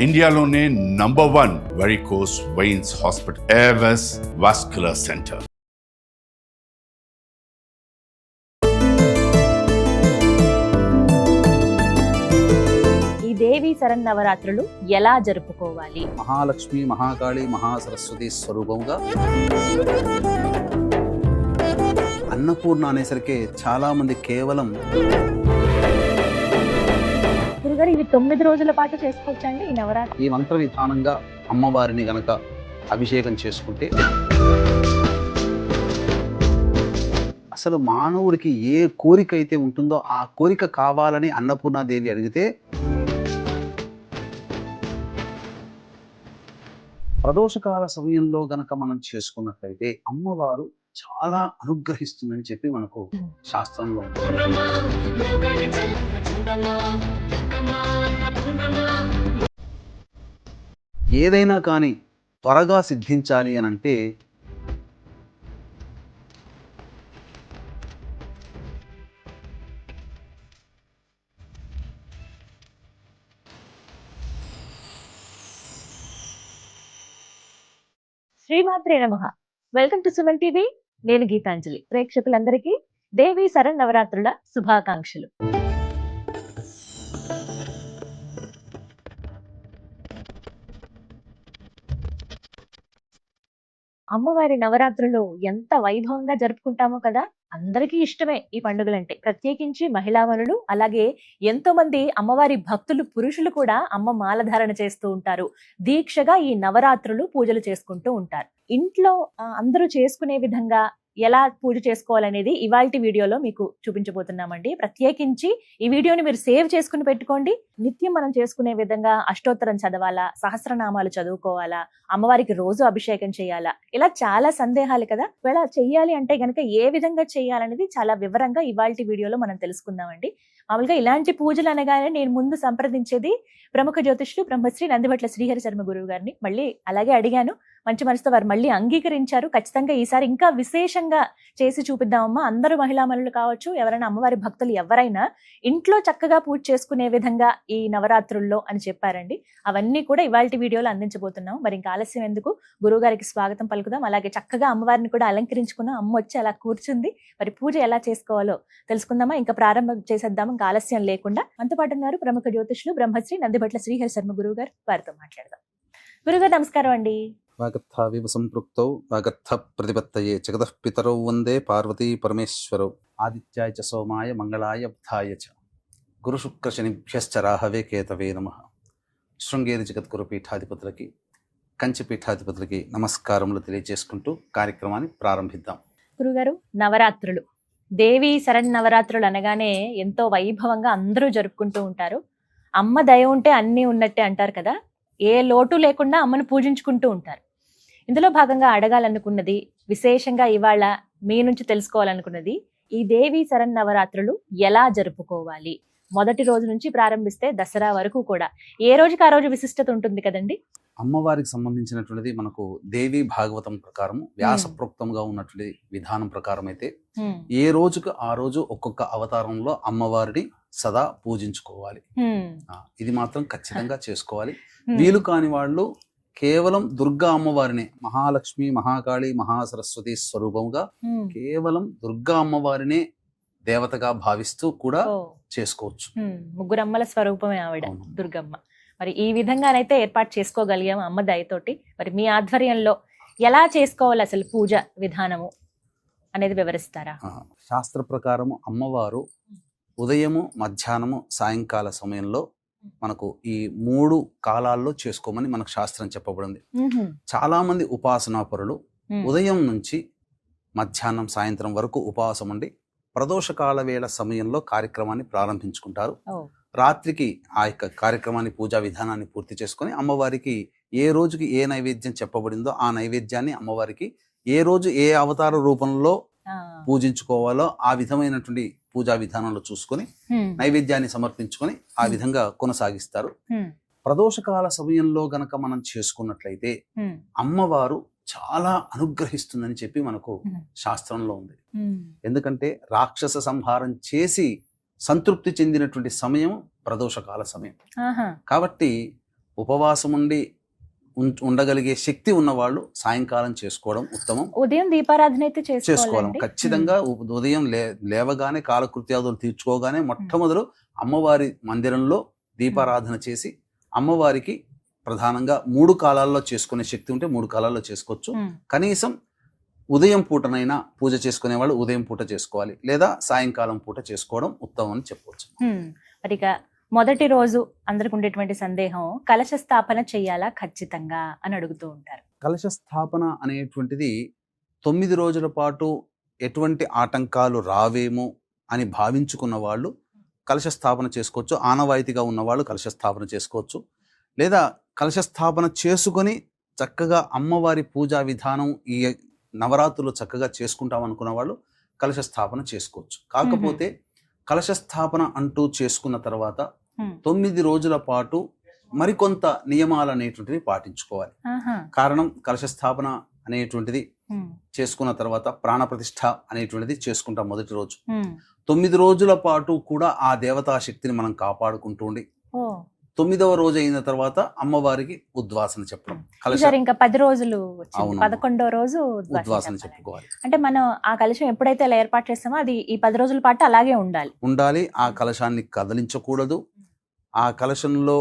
ఇండియాలోనే #1 varicose veins hospital Avis vascular centre. ఈ దేవి శరన్నవరాత్రులు ఎలా జరుపుకోవాలి? మహాలక్ష్మి, మహాకాళి, మహాసరస్వతి స్వరూపంగా అన్నపూర్ణ అనేసరికి చాలా మంది కేవలం గురుగారు, ఇవి 9 రోజుల పాటు చేసుకోవచ్చండి ఈ నవరాత్రి? ఈ మంత్ర విధానంగా అమ్మవారిని గనక అభిషేకం చేసుకుంటే అసలు మానవుడికి ఏ కోరిక అయితే ఉంటుందో ఆ కోరిక కావాలని అన్నపూర్ణాదేవి అడిగితే ప్రదోషకాల సమయంలో గనక మనం చేసుకున్నట్లయితే అమ్మవారు చాలా అనుగ్రహిస్తుందని చెప్పి మనకు శాస్త్రంలో ఉంటుంది. ఏదైనా కానీ త్వరగా సిద్ధించాలి అని అంటే శ్రీమాత్రే నమః. Welcome to Suman TV. నేను గీతాంజలి. ప్రేక్షకులందరికీ దేవి శరన్నవరాత్రుల శుభాకాంక్షలు. అమ్మవారి నవరాత్రులు ఎంత వైభవంగా జరుపుకుంటామో కదా. అందరికీ ఇష్టమే ఈ పండుగలంటే. ప్రత్యేకించి మహిళామణులు, అలాగే ఎంతో మంది అమ్మవారి భక్తులు, పురుషులు కూడా అమ్మ మాలధారణ చేస్తూ ఉంటారు. దీక్షగా ఈ నవరాత్రులు పూజలు చేసుకుంటూ ఉంటారు. ఇంట్లో అందరూ చేసుకునే విధంగా ఎలా పూజ చేసుకోవాలనేది ఇవాల్టి వీడియోలో మీకు చూపించబోతున్నామండి. ప్రత్యేకించి ఈ వీడియోని మీరు సేవ్ చేసుకుని పెట్టుకోండి. నిత్యం మనం చేసుకునే విధంగా అష్టోత్తరం చదవాలా, సహస్రనామాలు చదువుకోవాలా, అమ్మవారికి రోజు అభిషేకం చేయాలా, ఇలా చాలా సందేహాలు కదా. ఒకవేళ చెయ్యాలి అంటే గనక ఏ విధంగా చేయాలనేది చాలా వివరంగా ఇవాల్టి వీడియోలో మనం తెలుసుకుందామండి. మామూలుగా ఇలాంటి పూజలు అనగానే నేను ముందు సంప్రదించేది ప్రముఖ జ్యోతిష్యులు బ్రహ్మశ్రీ నందిభట్ల శ్రీహరి శర్మ గురువు గారిని. మళ్ళీ అలాగే అడిగాను, మంచి మనసుతో వారు మళ్ళీ అంగీకరించారు. ఖచ్చితంగా ఈసారి ఇంకా విశేషంగా చేసి చూపిద్దామమ్మా. అందరూ మహిళామణులు కావచ్చు, ఎవరైనా అమ్మవారి భక్తులు ఎవరైనా ఇంట్లో చక్కగా పూజ చేసుకునే విధంగా ఈ నవరాత్రుల్లో అని చెప్పారండి. అవన్నీ కూడా ఇవాల్టి వీడియోలో అందించబోతున్నాం. మరి ఇంకా ఆలస్యం ఎందుకు, గురువు గారికి స్వాగతం పలుకుదాం. అలాగే చక్కగా అమ్మవారిని కూడా అలంకరించుకున్నాం. అమ్మ వచ్చి అలా కూర్చుంది. మరి పూజ ఎలా చేసుకోవాలో తెలుసుకుందామా. ఇంకా ప్రారంభం చేసేద్దాం ఇంకా ఆలస్యం లేకుండా. మనతో పాటు ఉన్నారు ప్రముఖ జ్యోతిష్యులు బ్రహ్మశ్రీ నందిభట్ల శ్రీహరి శర్మ గురువు గారు. వారితో మాట్లాడదాం. గురుగారు నమస్కారం అండి. వాగర్థావివ సంపృక్తౌ వాగర్థ ప్రతిపత్తయే జగతః పితరౌ వందే పార్వతీ పరమేశ్వరౌ ఆదిత్యాయ చ సోమాయ మంగళాయ బుధాయ చ గురు శుక్ర శనిభ్యశ్చ రాహవే కేతవే నమః. శృంగేరి జగద్గురు పీఠాధిపతులకి, కంచి పీఠాధిపతులకి నమస్కారములు తెలియజేసుకుంటూ కార్యక్రమాన్ని ప్రారంభిద్దాం. గురుగారు, నవరాత్రులు, దేవి శరన్నవరాత్రులు అనగానే ఎంతో వైభవంగా అందరూ జరుపుకుంటూ ఉంటారు. అమ్మ దయ ఉంటే అన్నీ ఉన్నట్టే అంటారు కదా. ఏ లోటు లేకుండా అమ్మను పూజించుకుంటూ ఉంటారు. ఇందులో భాగంగా అడగాలనుకున్నది, విశేషంగా ఇవాళ మీ నుంచి తెలుసుకోవాలనుకున్నది, ఈ దేవి శరన్నవరాత్రులు ఎలా జరుపుకోవాలి? మొదటి రోజు నుంచి ప్రారంభిస్తే దసరా వరకు కూడా ఏ రోజుకి ఆ రోజు విశిష్టత ఉంటుంది కదండి. అమ్మవారికి సంబంధించినటువంటిది మనకు దేవి భాగవతం ప్రకారం వ్యాసప్రోక్తంగా ఉన్నటువంటి విధానం ప్రకారం అయితే ఏ రోజుకు ఆ రోజు ఒక్కొక్క అవతారంలో అమ్మవారిని సదా పూజించుకోవాలి. ఇది మాత్రం ఖచ్చితంగా చేసుకోవాలి. వీలు కాని వాళ్ళు కేవలం దుర్గా అమ్మవారిని, మహాలక్ష్మి, మహాకాళి, మహాసరస్వతి స్వరూపంగా కేవలం దుర్గా అమ్మవారినే దేవతగా భావిస్తూ కూడా చేసుకోవచ్చు. ముగ్గురమ్మల స్వరూపమే ఆవిడ దుర్గమ్మ. మరి ఈ విధంగానైతే ఏర్పాటు చేసుకోగలిగాము అమ్మ దయతోటి. మరి మీ ఆధ్వర్యంలో ఎలా చేసుకోవాలి అసలు పూజ విధానము అనేది వివరిస్తారా? శాస్త్ర ప్రకారము అమ్మవారు ఉదయము, మధ్యాహ్నము, సాయంకాల సమయంలో మనకు ఈ 3 కాలాల్లో చేసుకోమని మనకు శాస్త్రం చెప్పబడింది. చాలా మంది ఉపాసనా పరులు ఉదయం నుంచి మధ్యాహ్నం, సాయంత్రం వరకు ఉపవాసం ఉండి ప్రదోషకాల వేళ సమయంలో కార్యక్రమాన్ని ప్రారంభించుకుంటారు. రాత్రికి ఆ యొక్క కార్యక్రమాన్ని, పూజా విధానాన్ని పూర్తి చేసుకొని అమ్మవారికి ఏ రోజుకి ఏ నైవేద్యం చెప్పబడిందో ఆ నైవేద్యాన్ని అమ్మవారికి ఏ రోజు ఏ అవతార రూపంలో పూజించుకోవాలో ఆ విధమైనటువంటి పూజా విధానంలో చూసుకొని నైవేద్యాన్ని సమర్పించుకొని ఆ విధంగా కొనసాగిస్తారు. ప్రదోషకాల సమయంలో గనక మనం చేసుకున్నట్లయితే అమ్మవారు చాలా అనుగ్రహిస్తుందని చెప్పి మనకు శాస్త్రంలో ఉంది. ఎందుకంటే రాక్షస సంహారం చేసి సంతృప్తి చెందినటువంటి సమయం ప్రదోషకాల సమయం. కాబట్టి ఉపవాసం ఉండి ఉండగలిగే శక్తి ఉన్నవాళ్ళు సాయంకాలం చేసుకోవడం ఉత్తమం. ఉదయం దీపారాధన అయితే చేసుకోవాలి చేసుకోవాలండి. ఖచ్చితంగా. ఉదయం లేవగానే కాలకృత్యాదులు తీర్చుకోగానే మొట్టమొదలు అమ్మవారి మందిరంలో దీపారాధన చేసి అమ్మవారికి ప్రధానంగా 3 కాలాల్లో చేసుకునే శక్తి ఉంటే 3 కాలాల్లో చేసుకోవచ్చు. కనీసం ఉదయం పూటనైనా పూజ చేసుకునే వాళ్ళు ఉదయం పూట చేసుకోవాలి, లేదా సాయంకాలం పూట చేసుకోవడం ఉత్తమం అని చెప్పవచ్చు. మరి ఇక మొదటి రోజు అందరికి ఉండేటువంటి సందేహం, కలశ స్థాపన చెయ్యాలా ఖచ్చితంగా అని అడుగుతూ ఉంటారు. కలశ స్థాపన అనేటువంటిది 9 రోజుల పాటు ఎటువంటి ఆటంకాలు రావేమో అని భావించుకున్న వాళ్ళు కలశ స్థాపన చేసుకోవచ్చు. ఆనవాయితీగా ఉన్నవాళ్ళు కలశ స్థాపన చేసుకోవచ్చు, లేదా కలశ స్థాపన చేసుకొని చక్కగా అమ్మవారి పూజా విధానం ఈ నవరాత్రులు చక్కగా చేసుకుంటాం అనుకున్న వాళ్ళు కలశ స్థాపన చేసుకోవచ్చు. కాకపోతే కలశ స్థాపన అంటూ చేసుకున్న తర్వాత 9 రోజుల పాటు మరికొంత నియమాలు అనేటువంటివి పాటించుకోవాలి. కారణం, కలశ స్థాపన అనేటువంటిది చేసుకున్న తర్వాత ప్రాణప్రతిష్ఠ అనేటువంటిది చేసుకుంటాం మొదటి రోజు. 9 రోజుల పాటు కూడా ఆ దేవతా శక్తిని మనం కాపాడుకుంటూ ఉండి 9వ రోజు అయిన తర్వాత అమ్మవారికి ఉద్వాసన చెప్పడం. ఇంకా 10 రోజులు 11వ రోజు ఉద్వాసన చెప్పుకోవాలి. అంటే మనం ఆ కలశం ఎప్పుడైతే అలా ఏర్పాటు చేస్తామో అది ఈ 10 రోజుల పాటు అలాగే ఉండాలి. ఆ కలశాన్ని కదిలించకూడదు. ఆ కలశంలో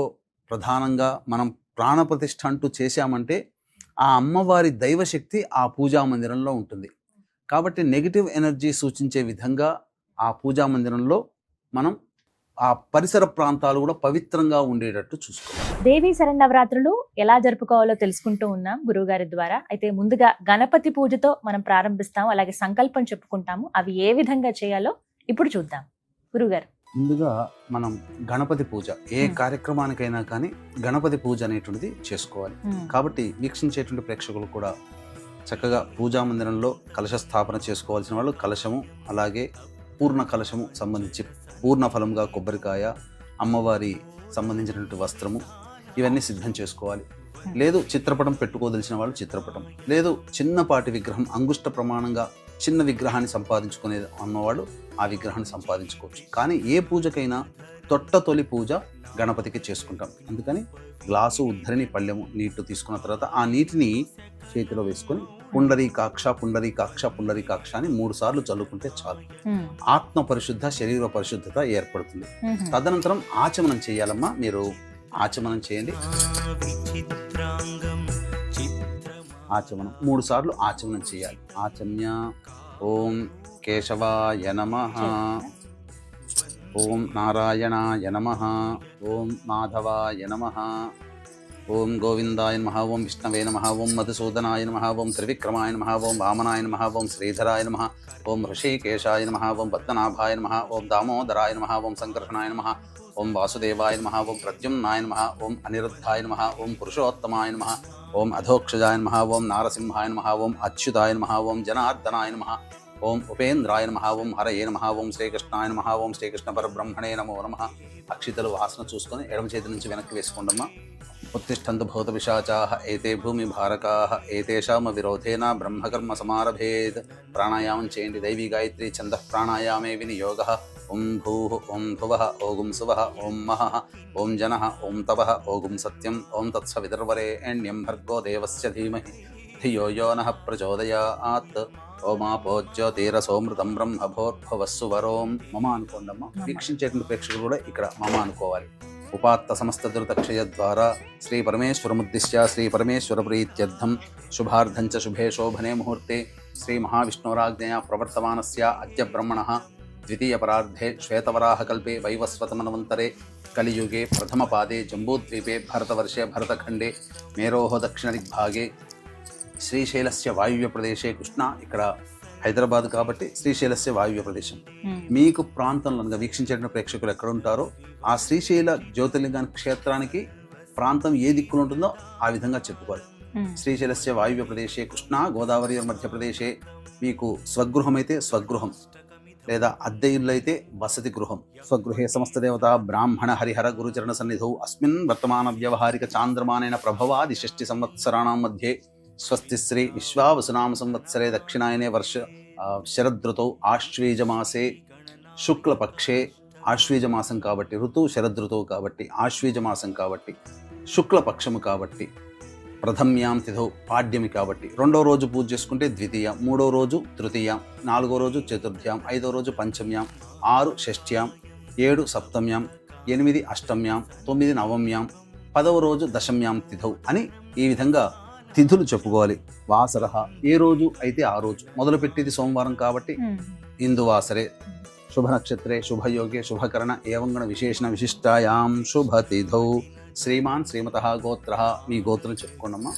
ప్రధానంగా మనం ప్రాణప్రతిష్ఠ అంటూ చేశామంటే ఆ అమ్మవారి దైవశక్తి ఆ పూజా మందిరంలో ఉంటుంది. కాబట్టి నెగిటివ్ ఎనర్జీ సూచించే విధంగా ఆ పూజా మందిరంలో మనం ఆ పరిసర ప్రాంతాలు కూడా పవిత్రంగా ఉండేటట్టు చూసుకోవాలి. దేవీ శరన్నవరాత్రులు ఎలా జరుపుకోవాలో తెలుసుకుంటూ ఉన్నాం గురువు గారి ద్వారా. అయితే ముందుగా గణపతి పూజతో మనం ప్రారంభిస్తాము, అలాగే సంకల్పం చెప్పుకుంటాము. అవి ఏ విధంగా చేయాలో ఇప్పుడు చూద్దాం. గురుగారు, ముందుగా మనం గణపతి పూజ ఏ కార్యక్రమానికైనా కానీ గణపతి పూజ అనేటువంటిది చేసుకోవాలి. కాబట్టి వీక్షించేటువంటి ప్రేక్షకులు కూడా చక్కగా పూజా మందిరంలో కలశ స్థాపన చేసుకోవాల్సిన వాళ్ళు కలశము, అలాగే పూర్ణ కలశము సంబంధించి పూర్ణ ఫలంగా కొబ్బరికాయ, అమ్మవారి సంబంధించినటువంటి వస్త్రము ఇవన్నీ సిద్ధం చేసుకోవాలి. లేదు చిత్రపటం పెట్టుకోదలిచిన వాళ్ళు చిత్రపటం, లేదు చిన్నపాటి విగ్రహం అంగుష్ట ప్రమాణంగా చిన్న విగ్రహాన్ని సంపాదించుకునే అన్నవాళ్ళు ఆ విగ్రహాన్ని సంపాదించుకోవచ్చు. కానీ ఏ పూజకైనా తొలి పూజ గణపతికి చేసుకుంటాం. అందుకని గ్లాసు, ఉద్ధరిణి, పళ్ళెము నీళ్లు తీసుకున్న తర్వాత ఆ నీటిని చేతిలో వేసుకొని పుండరీకాక్ష పుండరీకాక్ష పుండరీకాక్ష అని 3 సార్లు చల్లుకుంటే చాలు. ఆత్మ పరిశుద్ధ, శరీర పరిశుద్ధత ఏర్పడుతుంది. తదనంతరం ఆచమనం చేయాలమ్మా. మీరు ఆచమనం చేయండి. ఆచమనం 3 సార్లు ఆచమనం చేయాలి. ఆచమ్య ఓం కేశవాయ నమః, ఓం నారాయణాయ నమః, ఓం మాధవాయ నమః, ఓం గోవిందాయ నమః, ఓం విష్ణవే నమః, ఓం మధుసూదనాయ నమః, ఓం త్రివిక్రమాయ నమః, ఓం వామనాయ నమః, ఓం శ్రీధరాయ నమః, ఓం ఋషికేశాయ నమః, ఓం పద్మనాభాయ నమః, ఓం దామోదరాయ నమః, ఓం సంకర్షణాయ నమః, ఓం వాసుదేవాయ నమః, ఓం ప్రద్యుమ్నాయ నమః, ఓం అనిరుద్ధాయ నమః, ఓం పురుషోత్తమాయ నమః, ఓం అధోక్షజాయ నమః, ఓం నారసింహాయ నమః, ఓం అచ్యుతాయ నమః, ఓం జనార్దనాయ నమః, ఓం ఉపేంద్రాయ నమః, ఓం హరయే నమః, ఓం శ్రీకృష్ణాయ నమః, ఓం శ్రీకృష్ణ పరబ్రహ్మణే నమో నమః. అక్షితలు వాసన చూసుకొని ఎడమ చేతి నుంచి వెనక్కి వేసుకోండమ్మా. ఉత్తిష్టంతు భూత పిశాచాః ఏతే భూమి భారకాః ఏతేషామ విరోధేన బ్రహ్మకర్మ సమారభేత్. ప్రాణాయామం చేయండి. దైవీ గాయత్రి ఛందః ప్రాణాయామే వినియోగః. ఓం భూః, ఓం భువః, ఓం సువః, ఓం మహః, ఓం జనః, ఓం తపః, ఓం సత్యం, ఓం తత్సవితుర్వరేణ్యం భర్గో దేవస్య ధీమహి ధియో యో నః ప్రచోదయాత్. ఓమాపో జ్యోతిరసోమృతం బ్రహ్మభోర్భవస్సు వరోం. మమ అనుకోండమ్మా. వీక్షించేటువంటి ప్రేక్షకులు కూడా ఇక్కడ మమ అనుకోవాలి. ఉపాత్త సమస్త దురితక్షయ ద్వారా శ్రీ పరమేశ్వరముద్దిశ్య శ్రీ పరమేశ్వర ప్రీత్యర్థం శుభార్థం చ శుభే శోభనే ముహూర్తే శ్రీ మహావిష్ణోరాజ్ఞయా ప్రవర్తమానస్య అద్య బ్రహ్మణః ద్వితీయ పరార్ధే శ్వేతవరాహకల్పే వైవస్వతమన్వంతరే కలియుగే ప్రథమపాదే జంబూద్వీపే భరతవర్షే భరతఖండే మేరోహ దక్షిణ దిగ్భాగే శ్రీశైలస్య వాయువ్య ప్రదేశే కృష్ణ. ఇక్కడ హైదరాబాద్ కాబట్టి శ్రీశైలస్య వాయువ్య ప్రదేశం. మీకు ప్రాంతంలో వీక్షించేటువంటి ప్రేక్షకులు ఎక్కడ ఉంటారో ఆ శ్రీశైల జ్యోతిర్లింగ క్షేత్రానికి ప్రాంతం ఏ దిక్కులు ఉంటుందో ఆ విధంగా చెప్పుకోవాలి. శ్రీశైలస్య వాయువ్య ప్రదేశే కృష్ణ గోదావరి మధ్యప్రదేశే. మీకు స్వగృహం అయితే స్వగృహం, లేదా అద్దె ఇల్లు అయితే వసతి గృహం. స్వగృహే సమస్త దేవత బ్రాహ్మణ హరిహర గురుచరణ సన్నిధౌ అస్మిన్ వర్తమాన వ్యవహారిక చాంద్రమానేన ప్రభవాది 6 సంవత్సరాణం మధ్యే స్వస్తి శ్రీ విశ్వావసునామ సంవత్సరే దక్షిణాయనే వర్ష శరదృతౌ ఆశ్వీజమాసే శుక్లపక్షే. ఆశ్వీజమాసం కాబట్టి ఋతువు శరదృతువు కాబట్టి ఆశ్వీజమాసం కాబట్టి శుక్లపక్షము కాబట్టి, ప్రథమ్యాం తిథౌ పాడ్యమి కాబట్టి, రెండో రోజు పూజ చేసుకుంటే ద్వితీయం, మూడో రోజు తృతీయం, నాలుగో రోజు చతుర్థ్యాం, ఐదో రోజు పంచమ్యాం, 6 షష్ఠ్యాం, 7 సప్తమ్యాం, 8 అష్టమ్యాం, 9 నవమ్యాం, 10వ రోజు దశమ్యాం తిథౌ అని ఈ విధంగా తిథులు చెప్పుకోవాలి. వాసర ఏ రోజు అయితే ఆ రోజు, మొదలు పెట్టేది సోమవారం కాబట్టి ఇందువాసరే, శుభ నక్షత్రే, శుభయోగే, శుభకరణ ఏవంగణ విశేషణ విశిష్టాయాం శుభ తిథౌ. శ్రీమాన్ శ్రీమత గోత్ర, మీ గోత్రం చెప్పుకోండమ్మా,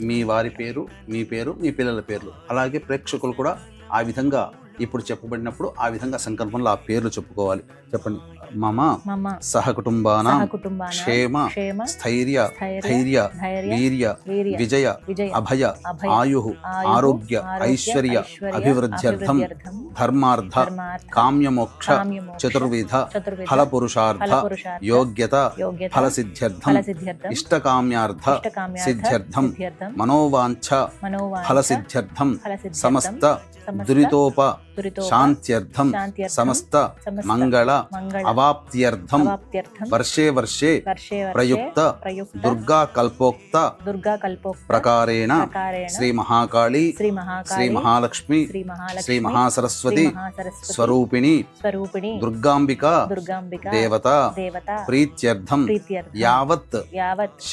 మీ వారి పేరు, మీ పేరు, మీ పిల్లల పేర్లు, అలాగే ప్రేక్షకులు కూడా ఆ విధంగా ఇప్పుడు చెప్పబడినప్పుడు ఆ విధంగా సంకల్పంలో ఆ పేర్లు చెప్పుకోవాలి. చెప్పండి. మమ సహకుటుంబానా క్షేమ స్థైర్య ధైర్య వీర్య విజయ అభయ ఆయు ఆరోగ్య ఐశ్వర్య అభివృద్ధ్యర్థం ధర్మార్థ కామ్యమోక్ష చతుర్విధ ఫలపురుషార్థ యోగ్యత ఫలసిద్ధ్యర్థం ఇష్టకామ్యార్థ సిద్ధ్యర్థం మనోవాంఛ ఫలసిద్ధ్యర్థం సమస్త దురితోప శాంత్యర్థం సమస్త మంగళ అవాప్త్యర్థం వర్షే వర్షే ప్రయుక్త దుర్గా కల్పోక్త ప్రకారేణ శ్రీ మహాకాళీ శ్రీ మహాలక్ష్మి శ్రీ మహాసరస్వతి స్వరూపిణి దుర్గాంబిక దేవత ప్రీత్యర్థం యావత్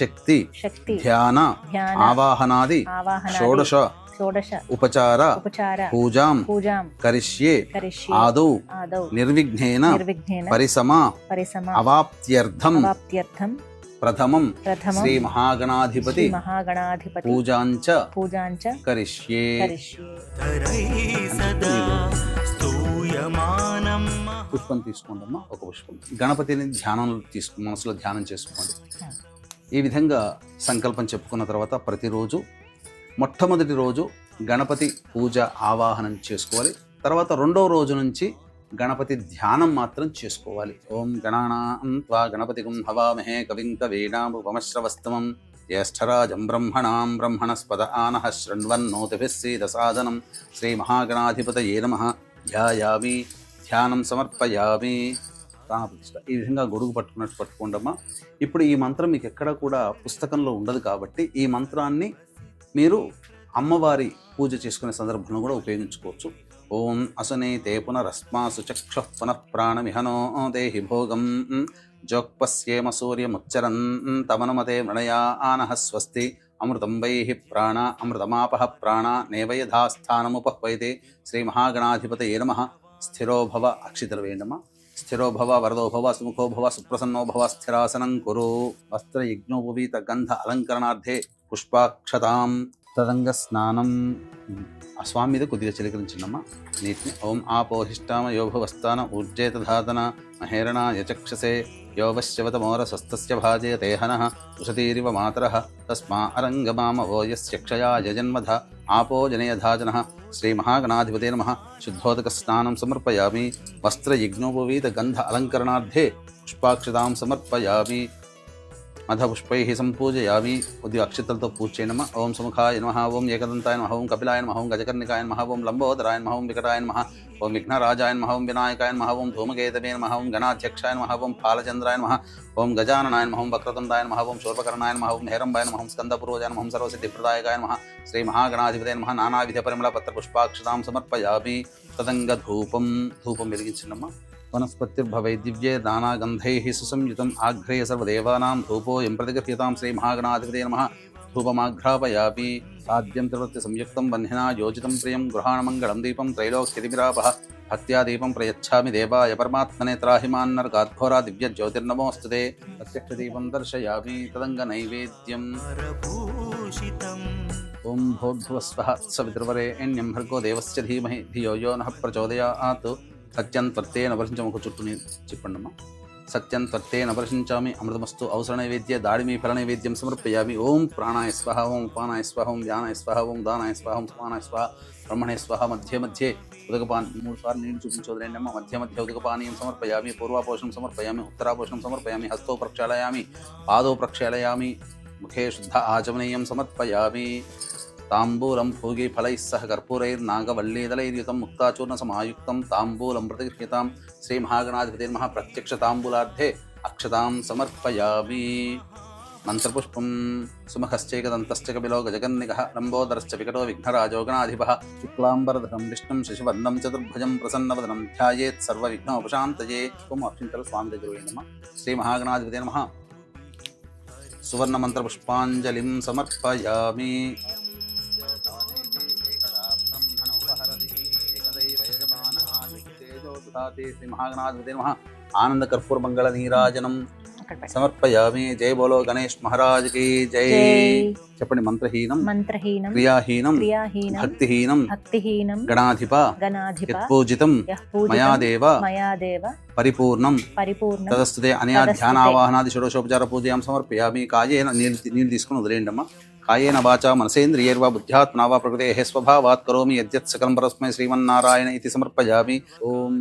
శక్తి ధ్యాన ఆవాహనాది షోడశ ఉపచార పూజాం కరిష్యే ఆదౌ నిర్విఘ్నేన పరిసమ అవాప్త్యర్థం ప్రథమం శ్రీ మహాగణాధిపతి పూజాంచ కరిష్యే. పుష్పం తీసుకోండమ్మా, ఒక పుష్పం. గణపతిని మనసులో ధ్యానం చేసుకోండి. ఈ విధంగా సంకల్పం చెప్పుకున్న తర్వాత ప్రతిరోజు మొట్టమొదటి రోజు గణపతి పూజ ఆవాహనం చేసుకోవాలి. తర్వాత రెండవ రోజు నుంచి గణపతి ధ్యానం మాత్రం చేసుకోవాలి. ఓం గణానాం త్వా గణపతిగుం హవామహే కవిం కవీనాముపమశ్రవస్తమం జ్యేష్ఠరాజం బ్రహ్మణాం బ్రహ్మణస్పద ఆనః శృణ్వన్నోతిభిः సీదసాదనం శ్రీ మహాగణాధిపతయే నమః ధ్యాయామి ధ్యానం సమర్పయామి. ప్రాణప్రతిష్ఠ ఈ విధంగా గొడుగు పట్టుకున్నట్టు పట్టుకోండమ్మా. ఇప్పుడు ఈ మంత్రం మీకు ఎక్కడ కూడా పుస్తకంలో ఉండదు కాబట్టి ఈ మంత్రాన్ని మీరు అమ్మవారి పూజ చేసుకునే సందర్భంలో కూడా ఉపయోగించుకోవచ్చు. ఓం అసనే తే పునరస్మాసు చక్ష పునఃప్రాణమిహనో దేహి భోగం జోక్పస్యేమ సూర్యముచ్చరన్ తమనుమతే మృణయా ఆనః స్వస్తి అమృతం వైః ప్రాణ అమృతమాపః ప్రాణ నేవయథాస్థానముపహ్వైతే శ్రీ మహాగణాధిపతయే నమః. స్థిరో భవ, అక్షితలు వేయండమ్మా. స్థిరో భవ వరదో భవ సుముఖో భవ సుప్రసన్నో భవ స్థిరాసనం కురు. వస్త్రయజ్ఞోపవీత గంధ అలంకరణార్థే పుష్పాక్షతాం తదంగ స్నానం. ఆ స్వామి మీద కొద్దిగా చిలకరించిందమ్మా నీటిని. ఓం ఆపోహిష్టామ యోభవస్థాన ఊర్జేతధాతన మహేరణ యచక్షసే యోవశ్యవతమోరసస్తస్య భాజే దేహనః ఉషతీరివ మాతరః తస్మా అరంగమామ ఓయస్యక్షయా యజన్మధ ఆపో జనయధాజనః శ్రీ మహాగణాధిపతే నమః. శుద్ధోదక స్నానం సమర్పయామి. వస్త్రయజ్ఞోపవీత గంధ అలంకరణార్థే పుష్పాక్షతాం సమర్పయామి. మధపుష్పైః సంపూజయామి. కొద్దిగా అక్షతలతో పూజ చేయనమా. ఓం సుముఖాయ నమః, ఓం ఏకదంతాయ నమః, ఓం కపిలాయ నమః, ఓం గజకర్ణికాయ నమః, ఓం లంబోదరాయ నమః, ఓం వికటాయ నమః, ఓం విఘ్నరాజాయ నమః, ఓం వినాయకాయ నమః, ఓం ధూమకేతవే నమః, ఓం గణాధ్యక్షాయ నమః, ఓం ఫాలచంద్రాయ నమః, ఓం గజాననాయ నమః, ఓం వక్రతుండాయ నమః, ఓం శూర్పకర్ణాయ నమః, ఓం హేరంబాయ నమః, ఓం స్కందపూర్వజాయ నమః, ఓం సర్వసిద్ధిప్రదాయకాయ నమః. శ్రీ మహాగణాధిపతే నమః. నానావిధ పరిమళ పత్ర పుష్పాక్షతాం సమర్పయామి. తదంగ ధూపం వెలిగించినమ్మా. వనస్పతిర్భవై దివ్యే నానాగంధైః సుసంయుతం ఆఘ్రే సర్వదేవానాం ధూపోయం ప్రతిగృహ్యతాం శ్రీ మహాగణాధిపతే నమః. ధూపమాఘ్రాపయామి. సాధ్యం త్రివృత్తి సంయుక్తం వహ్నినా యోజితం ప్రియం గృహాణమంగళం దీపం త్రైలోక్యతిమిరాపః భక్త్యా దీపం ప్రయచ్ఛామి దేవాయ పరమాత్మనే త్రాహిమాన్నర్గాద్ఘోరా దివ్య జ్యోతిర్నమోస్తుతే. ప్రత్యక్ష దీపం దర్శయామి. తదంగ నైవేద్యం. ఓం భోర్భువస్వః సవితృవరేణ్యం భర్గో దేవస్య ధీమహి ధియో యో నః ప్రచోదయాత్. సత్యం త్వర్తేన వర్షించము. ఒక చుట్టూ చెప్పండమ్మా. సత్యం త్వర్తేన వర్షించామి. అమృతమస్తు. అవసర నైవేద్య దాడిమి ఫల నైవేద్యం సమర్పయామి. ఓం ప్రాణాయ స్వహ, ఓం ఉపానాయ స్వహ, ఓం ధ్యానాయ స్వహ, ఓం దానాయ స్వహ, ఓం సమానాయ స్వహ, బ్రహ్మణే స్వహ. మధ్య మధ్య ఉదకపాన్ 3 సార్లు నీళ్ళు చూపించోదరేండమ్మ. మధ్య మధ్య ఉదకపానీయం సమర్పయామి. పూర్వాపోషణం సమర్పయామి. ఉత్తరాపోషణం సమర్పయామి. హస్తో ప్రక్షాళయామి. పాదో ప్రక్షాళయామి. ముఖే శుద్ధ ఆచమనీయం సమర్పయామి. తాంబూలం భోగి ఫలైః సహ కర్పూరైర్నాగవల్లీదలైర్యుతం ముక్తాచూర్ణ సమాయుక్తం తాంబూలం ప్రతిగృహ్యతాం శ్రీ మహాగణాధిపతే నమః. ప్రత్యక్ష తాంబూలార్థే అక్షతాం సమర్పయామి. మంత్రపుష్పం సుమహశ్చైకదంతశ్చ కపిలో గజగన్నికః లంబోదరశ్చ వికటో విఘ్నరాజో గణాధిపః శుక్లాంబరధరం విష్ణుం శశివర్ణం చతుర్భుజం ప్రసన్నవదనం ధ్యాయేత్ సర్వవిఘ్నోపశాంతయే. ఓం అక్షింతలు స్వామి దగ్గర వేయండమ్మా. శ్రీ మహాగణాధిపతే నమః. సువర్ణ మంత్రపుష్పాంజలిం సమర్పయామి. శ్రీ మహాగణాధిపతే నమః. ఆనంద కర్పూర మంగళ నీరాజనం సమర్పయామి. జై బోలో గణేష్ మహారాజ్ కి జై. చెప్పండి. మంత్రహీనం క్రియాహీనం భక్తిహీనం గణాధిప యత్పూజితం మయా దేవ పరిపూర్ణం తదస్తుతే అనయా ధ్యానావాహనాది షోడశోపచార పూజయాం సమర్పయామి. కాయేన నీళ్ళు తీసుకుని వదిలేయండి అమ్మా. కాయేన వాచా మనసేంద్రియైర్వా బుద్ధ్యాత్మనా వా ప్రకృతేః స్వభావాత్ కరోమి యద్యత్ సకలం పరస్మై శ్రీమన్నారాయణ ఇతి సమర్పయామి. ఓం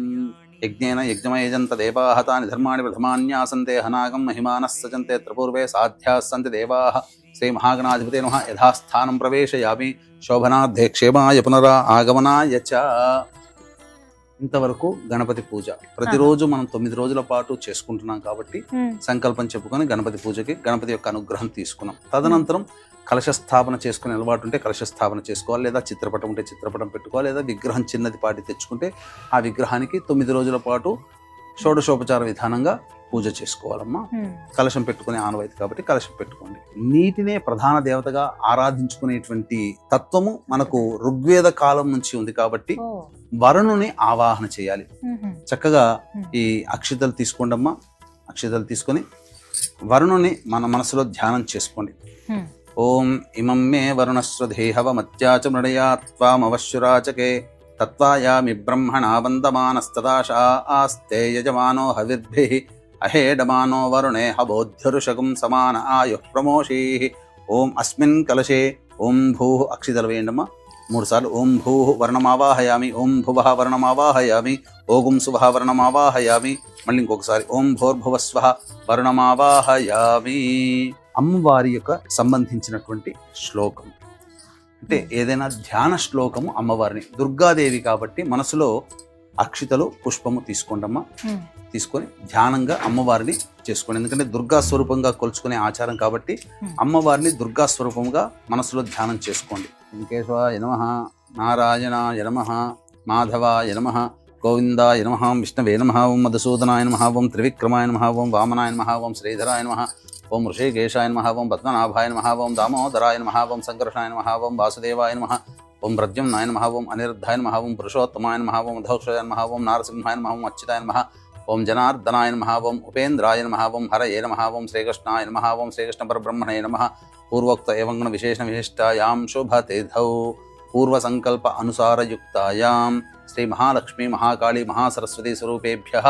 యజ్ఞేన యజ్ఞమయజంత దేవాః తాని ధర్మాణి ప్రథమాన్యాసంతే హనాగం మహిమానః సజంతే త్రిపూర్వే సాధ్యాः సంతి దేవాః. శ్రీ మహాగణాధిపతే నమః. యథాస్థానం ప్రవేశయామి. శోభనార్థే క్షేమాయ పునరా ఆగమనాయ చ. ఇంతవరకు గణపతి పూజ ప్రతిరోజు మనం 9 రోజుల పాటు చేసుకుంటున్నాం కాబట్టి సంకల్పం చెప్పుకొని గణపతి పూజకి గణపతి యొక్క అనుగ్రహం తీసుకున్నాం. తదనంతరం కలశ స్థాపన చేసుకునే అలవాటు ఉంటే కలశ స్థాపన చేసుకోవాలి, లేదా చిత్రపటం ఉంటే చిత్రపటం పెట్టుకోవాలి, లేదా విగ్రహం చిన్నది పాటి తెచ్చుకుంటే ఆ విగ్రహానికి 9 రోజుల పాటు షోడశోపచార విధానంగా పూజ చేసుకోవాలమ్మా. కలశం పెట్టుకునే ఆనవాయితీ కాబట్టి కలశం పెట్టుకోండి. నీటినే ప్రధాన దేవతగా ఆరాధించుకునేటువంటి తత్వము మనకు ఋగ్వేద కాలం నుంచి ఉంది కాబట్టి వరుణుని ఆవాహన చేయాలి. చక్కగా ఈ అక్షితలు తీసుకోండమ్మా. అక్షితలు తీసుకొని వరుణుని మన మనసులో ధ్యానం చేసుకోండి. ఓం ఇమం మే వరుణస్వధేహవమత్యాచ మృడయా త్వామవశ్యురాచకే తత్వాయామి బ్రహ్మణా వందమానస్తదాశా ఆస్తే యజమానో హవిర్భిః అహేడమానో వరుణే హబోధ్యరుషగం సమాన ఆయుః ప్రమోషీః. ఓం అస్మిన్ కలశే ఓం భూః అక్షితలు వేయండమ్మా. 3 సార్లు ఓం భూః వర్ణమావాహయామి, ఓం భువః వర్ణమావాహయామి, ఓం శుభః వర్ణమావాహయామి. మళ్ళీ ఇంకొకసారి ఓం భోర్భువస్వః వర్ణమావాహయామి. అమ్మవారి యొక్క సంబంధించినటువంటి శ్లోకం అంటే ఏదైనా ధ్యాన శ్లోకము అమ్మవారిని. దుర్గాదేవి కాబట్టి మనసులో అక్షితలు పుష్పము తీసుకోండమ్మా. తీసుకొని ధ్యానంగా అమ్మవారిని చేసుకోండి. ఎందుకంటే దుర్గా స్వరూపంగా కొలుచుకునే ఆచారం కాబట్టి అమ్మవారిని దుర్గా స్వరూపంగా మనసులో ధ్యానం చేసుకోండి. వెంకటేశ్వరాయ నమః, నారాయణాయ నమః, మాధవాయ నమః, గోవిందాయ నమః, విష్ణవే నమః, ఓం మధుసూదనాయ నమః, ఓం త్రివిక్రమాయ నమః, ఓం వామనాయ నమః, ఓం శ్రీధరాయ నమః, ఓం ఋషికేశాయ నమః, ఓం పద్మనాభాయ నమః, ఓం దామోదరాయ నమః, ఓం సంకర్షణాయ నమః, ఓం వాసుదేవాయ నమః, ఓం ప్రద్యుమ్నాయ నమః, ఓం అనిరుద్ధాయ నమః, ఓం పురుషోత్తమాయ నమః, ఓం అధోక్షాయ నమః, ఓం నారసింహాయ నమః, ఓం అచ్యుతాయ నమః, ఓం జనార్దనాయ నమః, ఓం ఉపేంద్రాయ నమః, ఓం హరయే నమః, ఓం శ్రీకృష్ణాయ నమః, ఓం శ్రీకృష్ణ పరబ్రహ్మణే నమః. పూర్వోక్త ఏవం గుణ విశేషణ విశిష్టాయాం శుభతిథౌ పూర్వ సంకల్ప అనుసారయుక్తాయాం శ్రీ మహాలక్ష్మీ మహాకాళీ మహాసరస్వతీ స్వరూపేభ్యః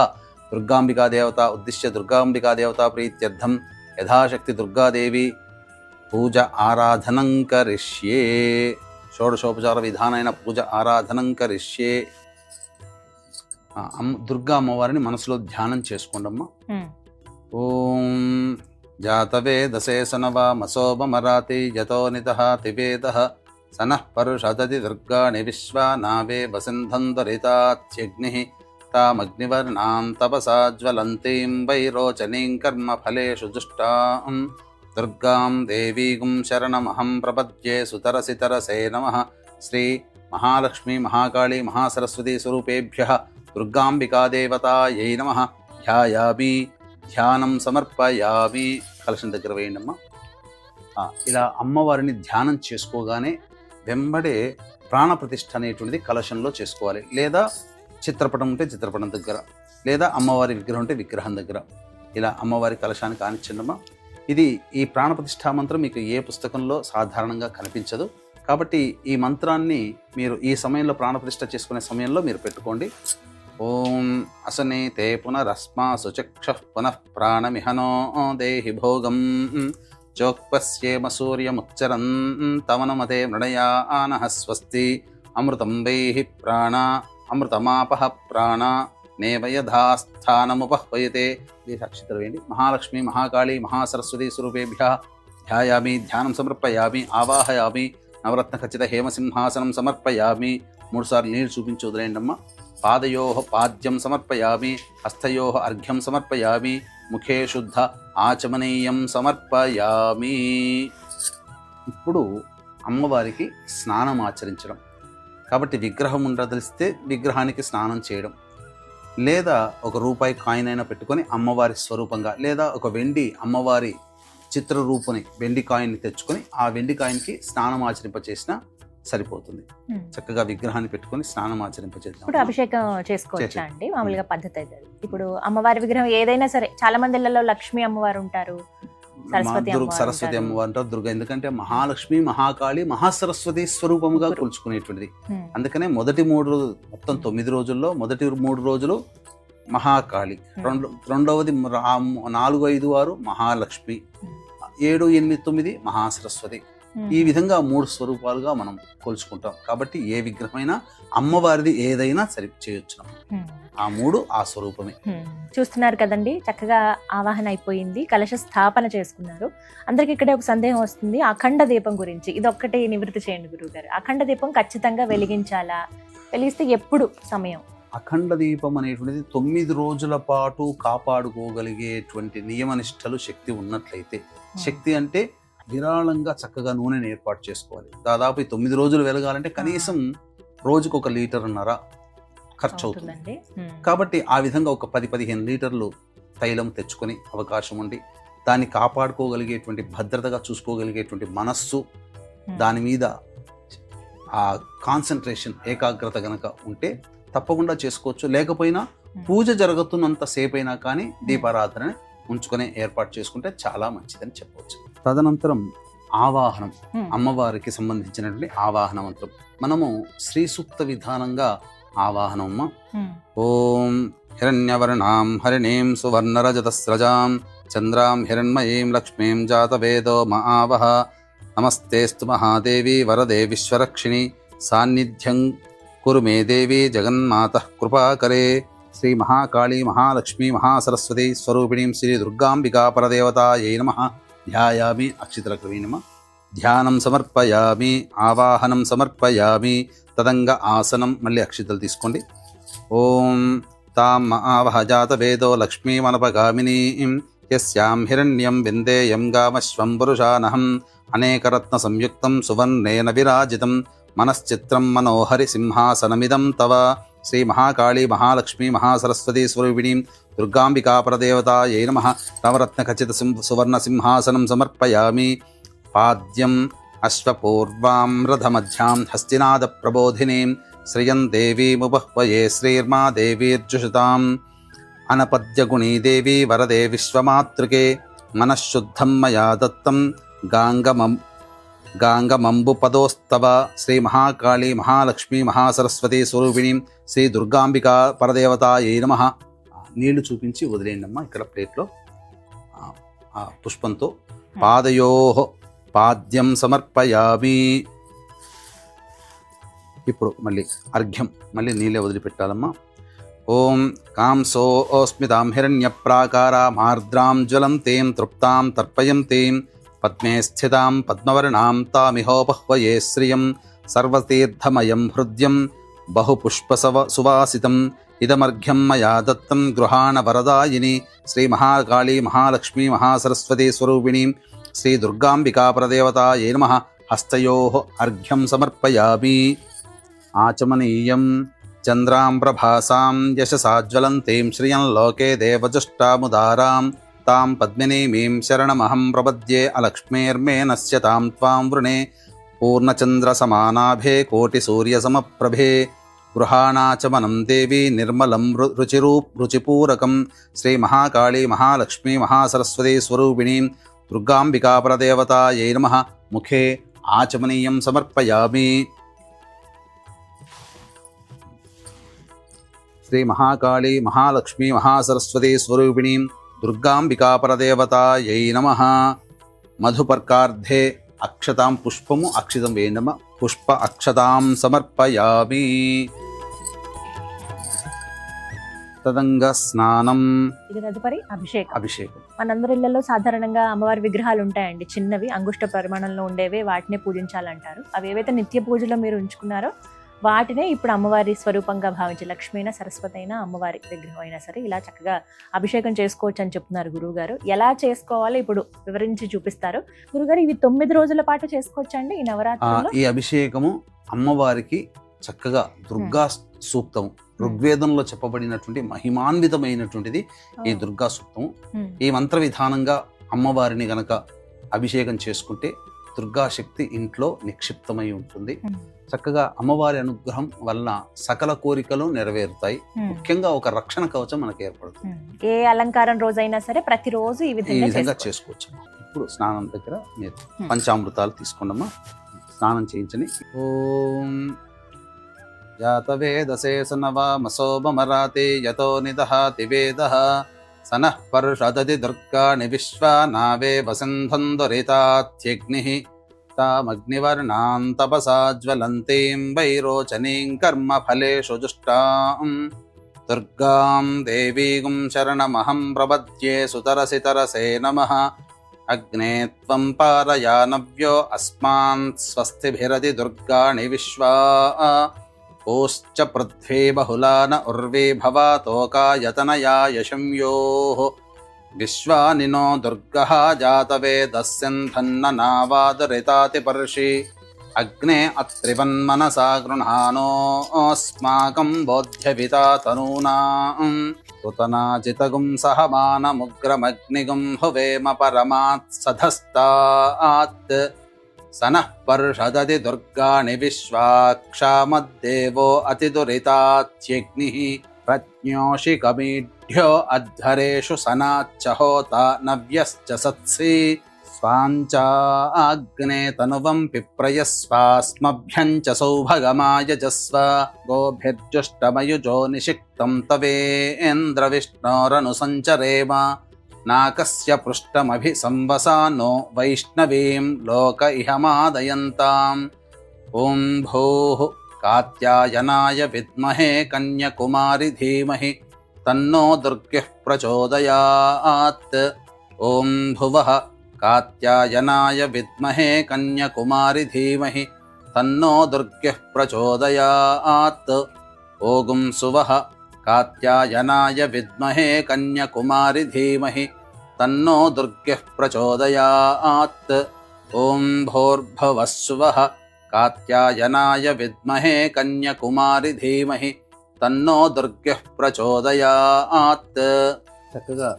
దుర్గాంబికా దేవత ఉద్దిశ్య దుర్గాంబికా దేవతా ప్రీత్యర్థం యథాశక్తి దుర్గాదేవి పూజ ఆరాధనం కరిష్యే. షోడశోపచార విధానైన పూజ ఆరాధనం కరిష్యే. దుర్గా అమ్మవారిని మనసులో ధ్యానం చేసుకోండమ్మా. ఓం జాతవేదసే సనవా మసోమరాతి యతో నితః తివేదః సనః పరుషదతి దుర్గాణి విశ్వా నావే వసింధం దరితాత్యగ్నిః తామగ్నివర్ణాం తపసా జ్వలంతీం వైరోచనీం కర్మ ఫలేషు దుష్టాం దుర్గాం దేవీగుం శరణమహం ప్రపద్యే సుతరసి తరసే నమః. శ్రీ మహాలక్ష్మీ మహాకాళీ మహాసరస్వతీ స్వరూపేభ్యః దుర్గాంబికా దేవతాయై నమః. ధ్యాయామి, ధ్యానం సమర్పయామి. కలశం దగ్గర వేయండమ్మా. ఇలా అమ్మవారిని ధ్యానం చేసుకోగానే వెంబడే ప్రాణప్రతిష్ఠ అనేటువంటిది కలశంలో చేసుకోవాలి. లేదా చిత్రపటం ఉంటే చిత్రపటం దగ్గర, లేదా అమ్మవారి విగ్రహం ఉంటే విగ్రహం దగ్గర ఇలా అమ్మవారి కలశానికి ఆనిచ్చండమ్మా. ఇది ఈ ప్రాణప్రతిష్ఠా మంత్రం మీకు ఏ పుస్తకంలో సాధారణంగా కనిపించదు కాబట్టి ఈ మంత్రాన్ని మీరు ఈ సమయంలో ప్రాణప్రతిష్ఠ చేసుకునే సమయంలో మీరు పెట్టుకోండి. ఓం అసనేతే పునరస్మా సుచక్షః పునః ప్రాణమిహనో దేహి భోగం చోక్పస్యేమ సూర్యముచ్చరన్ తమనమతే మృణయానః స్వస్తి అమృతం వైహి ప్రాణ అమృతమాపః ప్రాణ నేవ యథాస్థానముపహ్వయతే. అక్షితలు వేయండి. మహాలక్ష్మి మహాకాళీ మహాసరస్వతీ స్వరూపేభ్యః ధ్యాయామి, ధ్యానం సమర్పయామి, ఆవాహయామి. నవరత్న ఖచ్చిత హేమసింహాసనం సమర్పయామి. 3 సార్లు నీళ్ళు చూపించి వదిలేయండమ్మా. పాదయోః పాద్యం సమర్పయామి, హస్తయోః అర్ఘ్యం సమర్పయామి, ముఖే శుద్ధ ఆచమనీయం సమర్పయామి. ఇప్పుడు అమ్మవారికి స్నానం ఆచరించడం. కాబట్టి విగ్రహం ఉండదలిస్తే విగ్రహానికి స్నానం చేయడం, లేదా ఒక రూపాయి కాయిన్ అయినా పెట్టుకొని అమ్మవారి స్వరూపంగా, లేదా ఒక వెండి అమ్మవారి చిత్రరూపుని వెండి కాయిన్ని తెచ్చుకొని ఆ వెండి కాయిన్కి స్నానం ఆచరింపచేసినా సరిపోతుంది. చక్కగా విగ్రహాన్ని పెట్టుకొని స్నానం ఆచరింపచేద్దాం. ఇప్పుడు అభిషేకం చేసుకోవచ్చా అండి? మామూలుగా పద్ధతి అయితే ఇప్పుడు అమ్మవారి విగ్రహం ఏదైనా సరే, చాలా మంది ఇళ్లలో లక్ష్మీ అమ్మవారు ఉంటారు, సరస్వతి అమ్మవారు అంటారు, దుర్గ. ఎందుకంటే మహాలక్ష్మి, మహాకాళి, మహాసరస్వతి స్వరూపముగా కొలుచుకునేటువంటిది. అందుకనే మొదటి 3 రోజులు, మొత్తం 9 రోజుల్లో మొదటి 3 రోజులు మహాకాళి, రెండవది 4, 5, 6 మహాలక్ష్మి, 7, 8, 9 మహాసరస్వతి. ఈ విధంగా 3 స్వరూపాలుగా మనం కొలుచుకుంటాం. కాబట్టి ఏ విగ్రహమైనా అమ్మవారిది ఏదైనా సరి చేయొచ్చు. ఆ 3 ఆ స్వరూపమే. చూస్తున్నారు కదండి, చక్కగా ఆవాహన అయిపోయింది, కలశ స్థాపన చేసుకున్నారు. అందరికి ఇక్కడే ఒక సందేహం వస్తుంది, అఖండ దీపం గురించి. ఇది ఒక్కటి నివృత్తి చేయండి గురువు గారు. అఖండ దీపం ఖచ్చితంగా వెలిగించాలా? వెలిగిస్తే ఎప్పుడు సమయం? అఖండ దీపం అనేటువంటిది 9 రోజుల పాటు కాపాడుకోగలిగేటువంటి నియమనిష్టలు శక్తి ఉన్నట్లయితే, శక్తి అంటే విరాళంగా చక్కగా నూనెను ఏర్పాటు చేసుకోవాలి. దాదాపు 9 రోజులు వెలగాలంటే కనీసం రోజుకు 1.5 లీటర్ ఖర్చు అవుతుంది. కాబట్టి ఆ విధంగా ఒక 10-15 లీటర్లు తైలం తెచ్చుకొని అవకాశం ఉండి, దాన్ని కాపాడుకోగలిగేటువంటి, భద్రతగా చూసుకోగలిగేటువంటి మనస్సు, దాని మీద ఆ కాన్సన్ట్రేషన్, ఏకాగ్రత గనక ఉంటే తప్పకుండా చేసుకోవచ్చు. లేకపోయినా పూజ జరుగుతున్నంత సేపైనా కానీ దీపారాధన ఉంచుకొని ఏర్పాటు చేసుకుంటే చాలా మంచిదని చెప్పవచ్చు. తదనంతరం ఆవాహనం, అమ్మవారికి సంబంధించినటువంటి ఆవాహన మంత్రం. మనము శ్రీ సూక్త విధానంగా ఆవాహనమ్మ. ఓం హిరణ్యవర్ణాం హరిణీం సువర్ణరజతస్రజాం చంద్రాం హిరణ్మయీం లక్ష్మీం జాతవేదో మహావహ. నమస్తేస్తు మహాదేవి వరదే విశ్వరక్షిణి సాన్నిధ్యం కురు మే దేవి జగన్మాతః కృపాకరే. శ్రీ మహాకాళీ మహాలక్ష్మీ మహాసరస్వతి స్వరూపిణీం శ్రీ దుర్గాంబికా పరదేవతాయై నమః. ధ్యాయామి అక్షితలక్రమీణమ. ధ్యానం సమర్పయామి, ఆవాహనం సమర్పయామి. తదంగ ఆసనం, మళ్ళీ అక్షితలు తీసుకోండి. ఓం తాం ఆవహ జాత వేదో లక్ష్మీమనపగామినీం యస్యాం హిరణ్యం విందేయం గామశ్వం పురుషానహం అనేకరత్న సంయుక్తం సువర్ణేన విరాజితం మనశ్చిత్రం మనోహరి సింహాసనమిదం తవ. శ్రీ మహాకాళీ మహాలక్ష్మీ మహాసరస్వతి స్వరూపిణీం దుర్గాంబికా పరదేవతాయై నమః. నవరత్న ఖచ్చిత సువర్ణ సింహాసనం సమర్పయామి. పాద్యం అశ్వపూర్వాం రథమధ్యాం హస్తినాద ప్రబోధినీం శ్రియం దేవీముపహ్వయే శ్రీర్మా దేవీర్జుషతాం. అనపద్యగుణీ దేవి వరదే విశ్వమాతృకే మనఃశుద్ధం మయా దత్తం గాంగమంబు పదోస్తవ. శ్రీ మహాకాళీ మహాలక్ష్మీ మహాసరస్వతి స్వరూపిణీం శ్రీ దుర్గాంబికా పరదేవతాయై నమః. నీళ్లు చూపించి వదిలేయండి అమ్మా ఇక్కడ ప్లేట్లో ఆ పుష్పంతో. పాదయోః పాద్యం సమర్పయామి. ఇప్పుడు మళ్ళీ అర్ఘ్యం, మళ్ళీ నీళ్ళే వదిలిపెట్టాలమ్మా. ఓం కాంసోస్మితాం హిరణ్య ప్రాకారామార్ద్రాం జ్వలంతీం తృప్తాం తర్పయంతీం పద్మే స్థితాం పద్మవర్ణాం తామిహోపహ్వయే శ్రియం సర్వతీర్థమయం హృద్యం బహుపుష్పసువాసితం ఇదమర్ఘ్యం మయా దత్తం గృహాణ వరదాయిని. శ్రీ మహాకాళీ మహాలక్ష్మీ మహాసరస్వతి స్వరూపిణీం శ్రీ దుర్గాంబికా పరదేవతాయై నమః. హస్తయోః అర్ఘ్యం సమర్పయామి. ఆచమనీయం చంద్రాం ప్రభాసాం యశసా జ్వలంతీం శ్రియం లోకే దేవజుష్టాముదారాం తాం పద్మినీమీం శరణమహం ప్రపద్యే అలక్ష్మీర్మే నశ్యతాం త్వాం వృణే పూర్ణచంద్రసమానాభే కోటిసూర్యసమప్రభే. గృహాణాచమనం దేవి నిర్మలం రుచిపూరకం. శ్రీ మహాకాళీ మహాలక్ష్మీ మహాసరస్వతి స్వరూపిణీం దుర్గాంబికా పరదేవతాయై నమః. ముఖే ఆచమనీయం సమర్పయామి. శ్రీ మహాకాళీ మహాలక్ష్మీ మహాసరస్వతి స్వరూపిణీం దుర్గాంబికా పరదేవతాయై నమః. మధుపర్కార్ధే అక్షతాం పుష్పము అక్షితం వేయనమ. పుష్ప అక్షతాం సమర్పయామి. తదంగ స్నానం. ఇది తదుపరి అభిషేకం. అభిషేకం మనందరి ఇళ్లలో సాధారణంగా అమ్మవారి విగ్రహాలు ఉంటాయండి, చిన్నవి అంగుష్ట పరిమాణంలో ఉండేవి, వాటినే పూజించాలంటారు. అవి ఏవైతే నిత్య పూజలో మీరు ఉంచుకున్నారో వాటినే ఇప్పుడు అమ్మవారి స్వరూపంగా భావించి లక్ష్మీ అయినా సరస్వతి అయినా అమ్మవారి విగ్రహం అయినా సరే ఇలా చక్కగా అభిషేకం చేసుకోవచ్చు అని చెప్తున్నారు గురువు గారు. ఎలా చేసుకోవాలో ఇప్పుడు వివరించి చూపిస్తారు గురుగారు. ఇవి 9 రోజుల పాటు చేసుకోవచ్చు అండి ఈ నవరాత్రుల్లో? ఈ అభిషేకము అమ్మవారికి చక్కగా దుర్గా సూక్తము, ఋగ్వేదంలో చెప్పబడినటువంటి మహిమాన్వితమైనటువంటిది ఈ దుర్గా సూక్తము. ఈ మంత్ర విధానంగా అమ్మవారిని గనక అభిషేకం చేసుకుంటే దుర్గా శక్తి ఇంట్లో నిక్షిప్తమై ఉంటుంది. చక్కగా అమ్మవారి అనుగ్రహం వలన సకల కోరికలు నెరవేరుతాయి. ముఖ్యంగా ఒక రక్షణ కవచం మనకు ఏర్పడుతుంది. ఏ అలంకారం రోజైనా సరే ప్రతిరోజు ఈ విధంగా చేసుకోవచ్చు. ఇప్పుడు స్నానం దగ్గర మీరు పంచామృతాలు తీసుకోండమ్మా, స్నానం చేయించని. ఓం జాతవేదసేసనవామసోమరాతే యతో నిదహాతి వేదః సనః పర్షదతి దుర్గాణి విశ్వా నావే వసింధందురితాత్యగ్నిః తామగ్నివర్ణాం తపసా జ్వలంతీం వైరోచనీం కర్మ ఫలేషు జుష్టాం దుర్గాం దేవీగుం శరణమహం ప్రపద్యే సుతరసితరసే నమః అగ్నే త్వం పారయానవ్యో అస్మాన్ స్వస్తిభిరది దుర్గాణి విశ్వా ఓశ్చ పృథ్వీ బహుళాన ఉర్వీ భవాతోకాయతనయా యశంయోః విశ్వానినో దుర్గః జాతవేదస్యంధన్ననావాదరితాతి పర్షి అగ్నే అత్రివన్మనసా గృహాణోస్మాకం బోధ్యవితా తనూనాం కృతనాజితగుం సహమానముగ్రమగ్నిగుం హువేమ పరమాత్ సధస్తాత్ సనః పర్షదతి దుర్గాణి విశ్వాక్షామద్దేవో అతిదురితాత్యగ్నిః ప్రజ్ఞోషికమీఢ్యో అధ్వరేషు సనాచ్చహోత నవ్యశ్చ సత్సి స్వాంచాగ్నే తనువం పిప్రయస్వాస్మభ్యం చ సౌభగమాయజస్వ గోభిర్జుష్టమయుజో నిషిక్తం తవేంద్ర విష్ణోరను సంచరేమ నాకస్య పృష్టమభి సంవసానో వైష్ణవీం లోక ఇహమాదయంతాం ఓం భూః కాత్యాయనాయ విద్మహే కన్యకుమారి ధీమహి తన్నో దుర్గః ప్రచోదయాత్ ఓం భువః కాత్యాయనాయ విద్మహే కన్యకుమారి ధీమహి తన్నో దుర్గః ప్రచోదయాత్ ఓం సువః కాత్యాయనాయ విద్మహే కన్యకుమారి ధీమహి తన్నో దుర్గః ప్రచోదయాత్ ఓం భోర్భువస్సువః కాత్యాయనాయ విద్మహే కన్యకుమారి ధీమహి తన్నో దుర్గః ప్రచోదయాత్. చక్కగా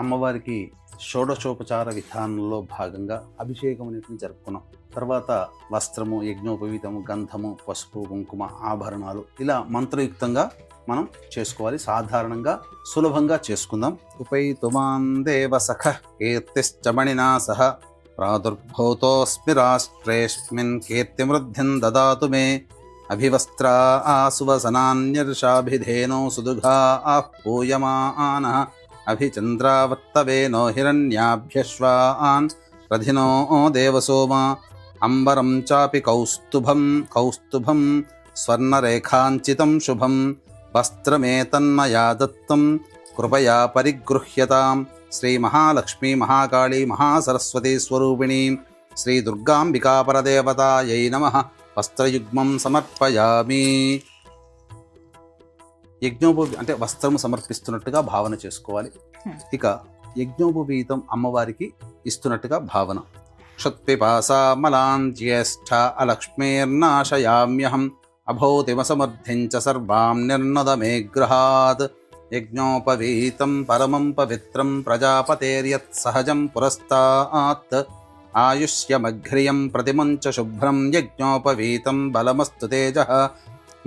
అమ్మవారికి షోడశోపచార విధానంలో భాగంగా అభిషేకం అనేది జరుపుకున్నాం. తర్వాత వస్త్రము, యజ్ఞోపవీతము, గంధము, పసుపు, కుంకుమ, ఆభరణాలు ఇలా మంత్రయుక్తంగా మనం చేసుకోవాలి. సాధారణంగా సులభంగా చేసుకుందాం. ఉపైతుమాన్ దేవ సఖ కీర్తిశ్చమణినా సహ ప్రాదుర్భూతోస్మి రాష్ట్రేస్మిన్ కీర్తిమృద్ధిం దదాతు మే అభివస్త్రా ఆసువసనాన్యర్షాభిధేనో సుదుఘా ఆహ్పూయమానః అభిచంద్రావర్తవేనో హిరణ్యాభ్యశ్వాన్ ప్రధినో దేవసోమ అంబరం చాపి కౌస్తుభం స్వర్ణరేఖాంచితం శుభం వస్త్రమేతన్మయా దత్తం కృపయా పరిగృహ్యతాం. శ్రీ మహాలక్ష్మీ మహాకాళీ మహాసరస్వతీ స్వరూపిణీ శ్రీ దుర్గాంబికా పరదేవతాయై నమః వస్త్రయుగ్మం సమర్పయామి. అంటే వస్త్రము సమర్పిస్తున్నట్టుగా భావన చేసుకోవాలి. ఇక యజ్ఞోపవీతం అమ్మవారికి ఇస్తున్నట్టుగా భావన. క్షత్పిపాసా మలాన్ జ్యేష్ఠ అలక్ష్మీర్నాశయామ్యహం అభౌతిమసమర్థించ సర్వాం నిర్నదమే గృహాత్ యజ్ఞోపవీతం పరమం పవిత్రం ప్రజాపతేర్యత్ సహజం పురస్తాత్ ఆయుష్యమఘ్రియం ప్రతిమం చ శుభ్రం యజ్ఞోపవీతం బలమస్తు తేజః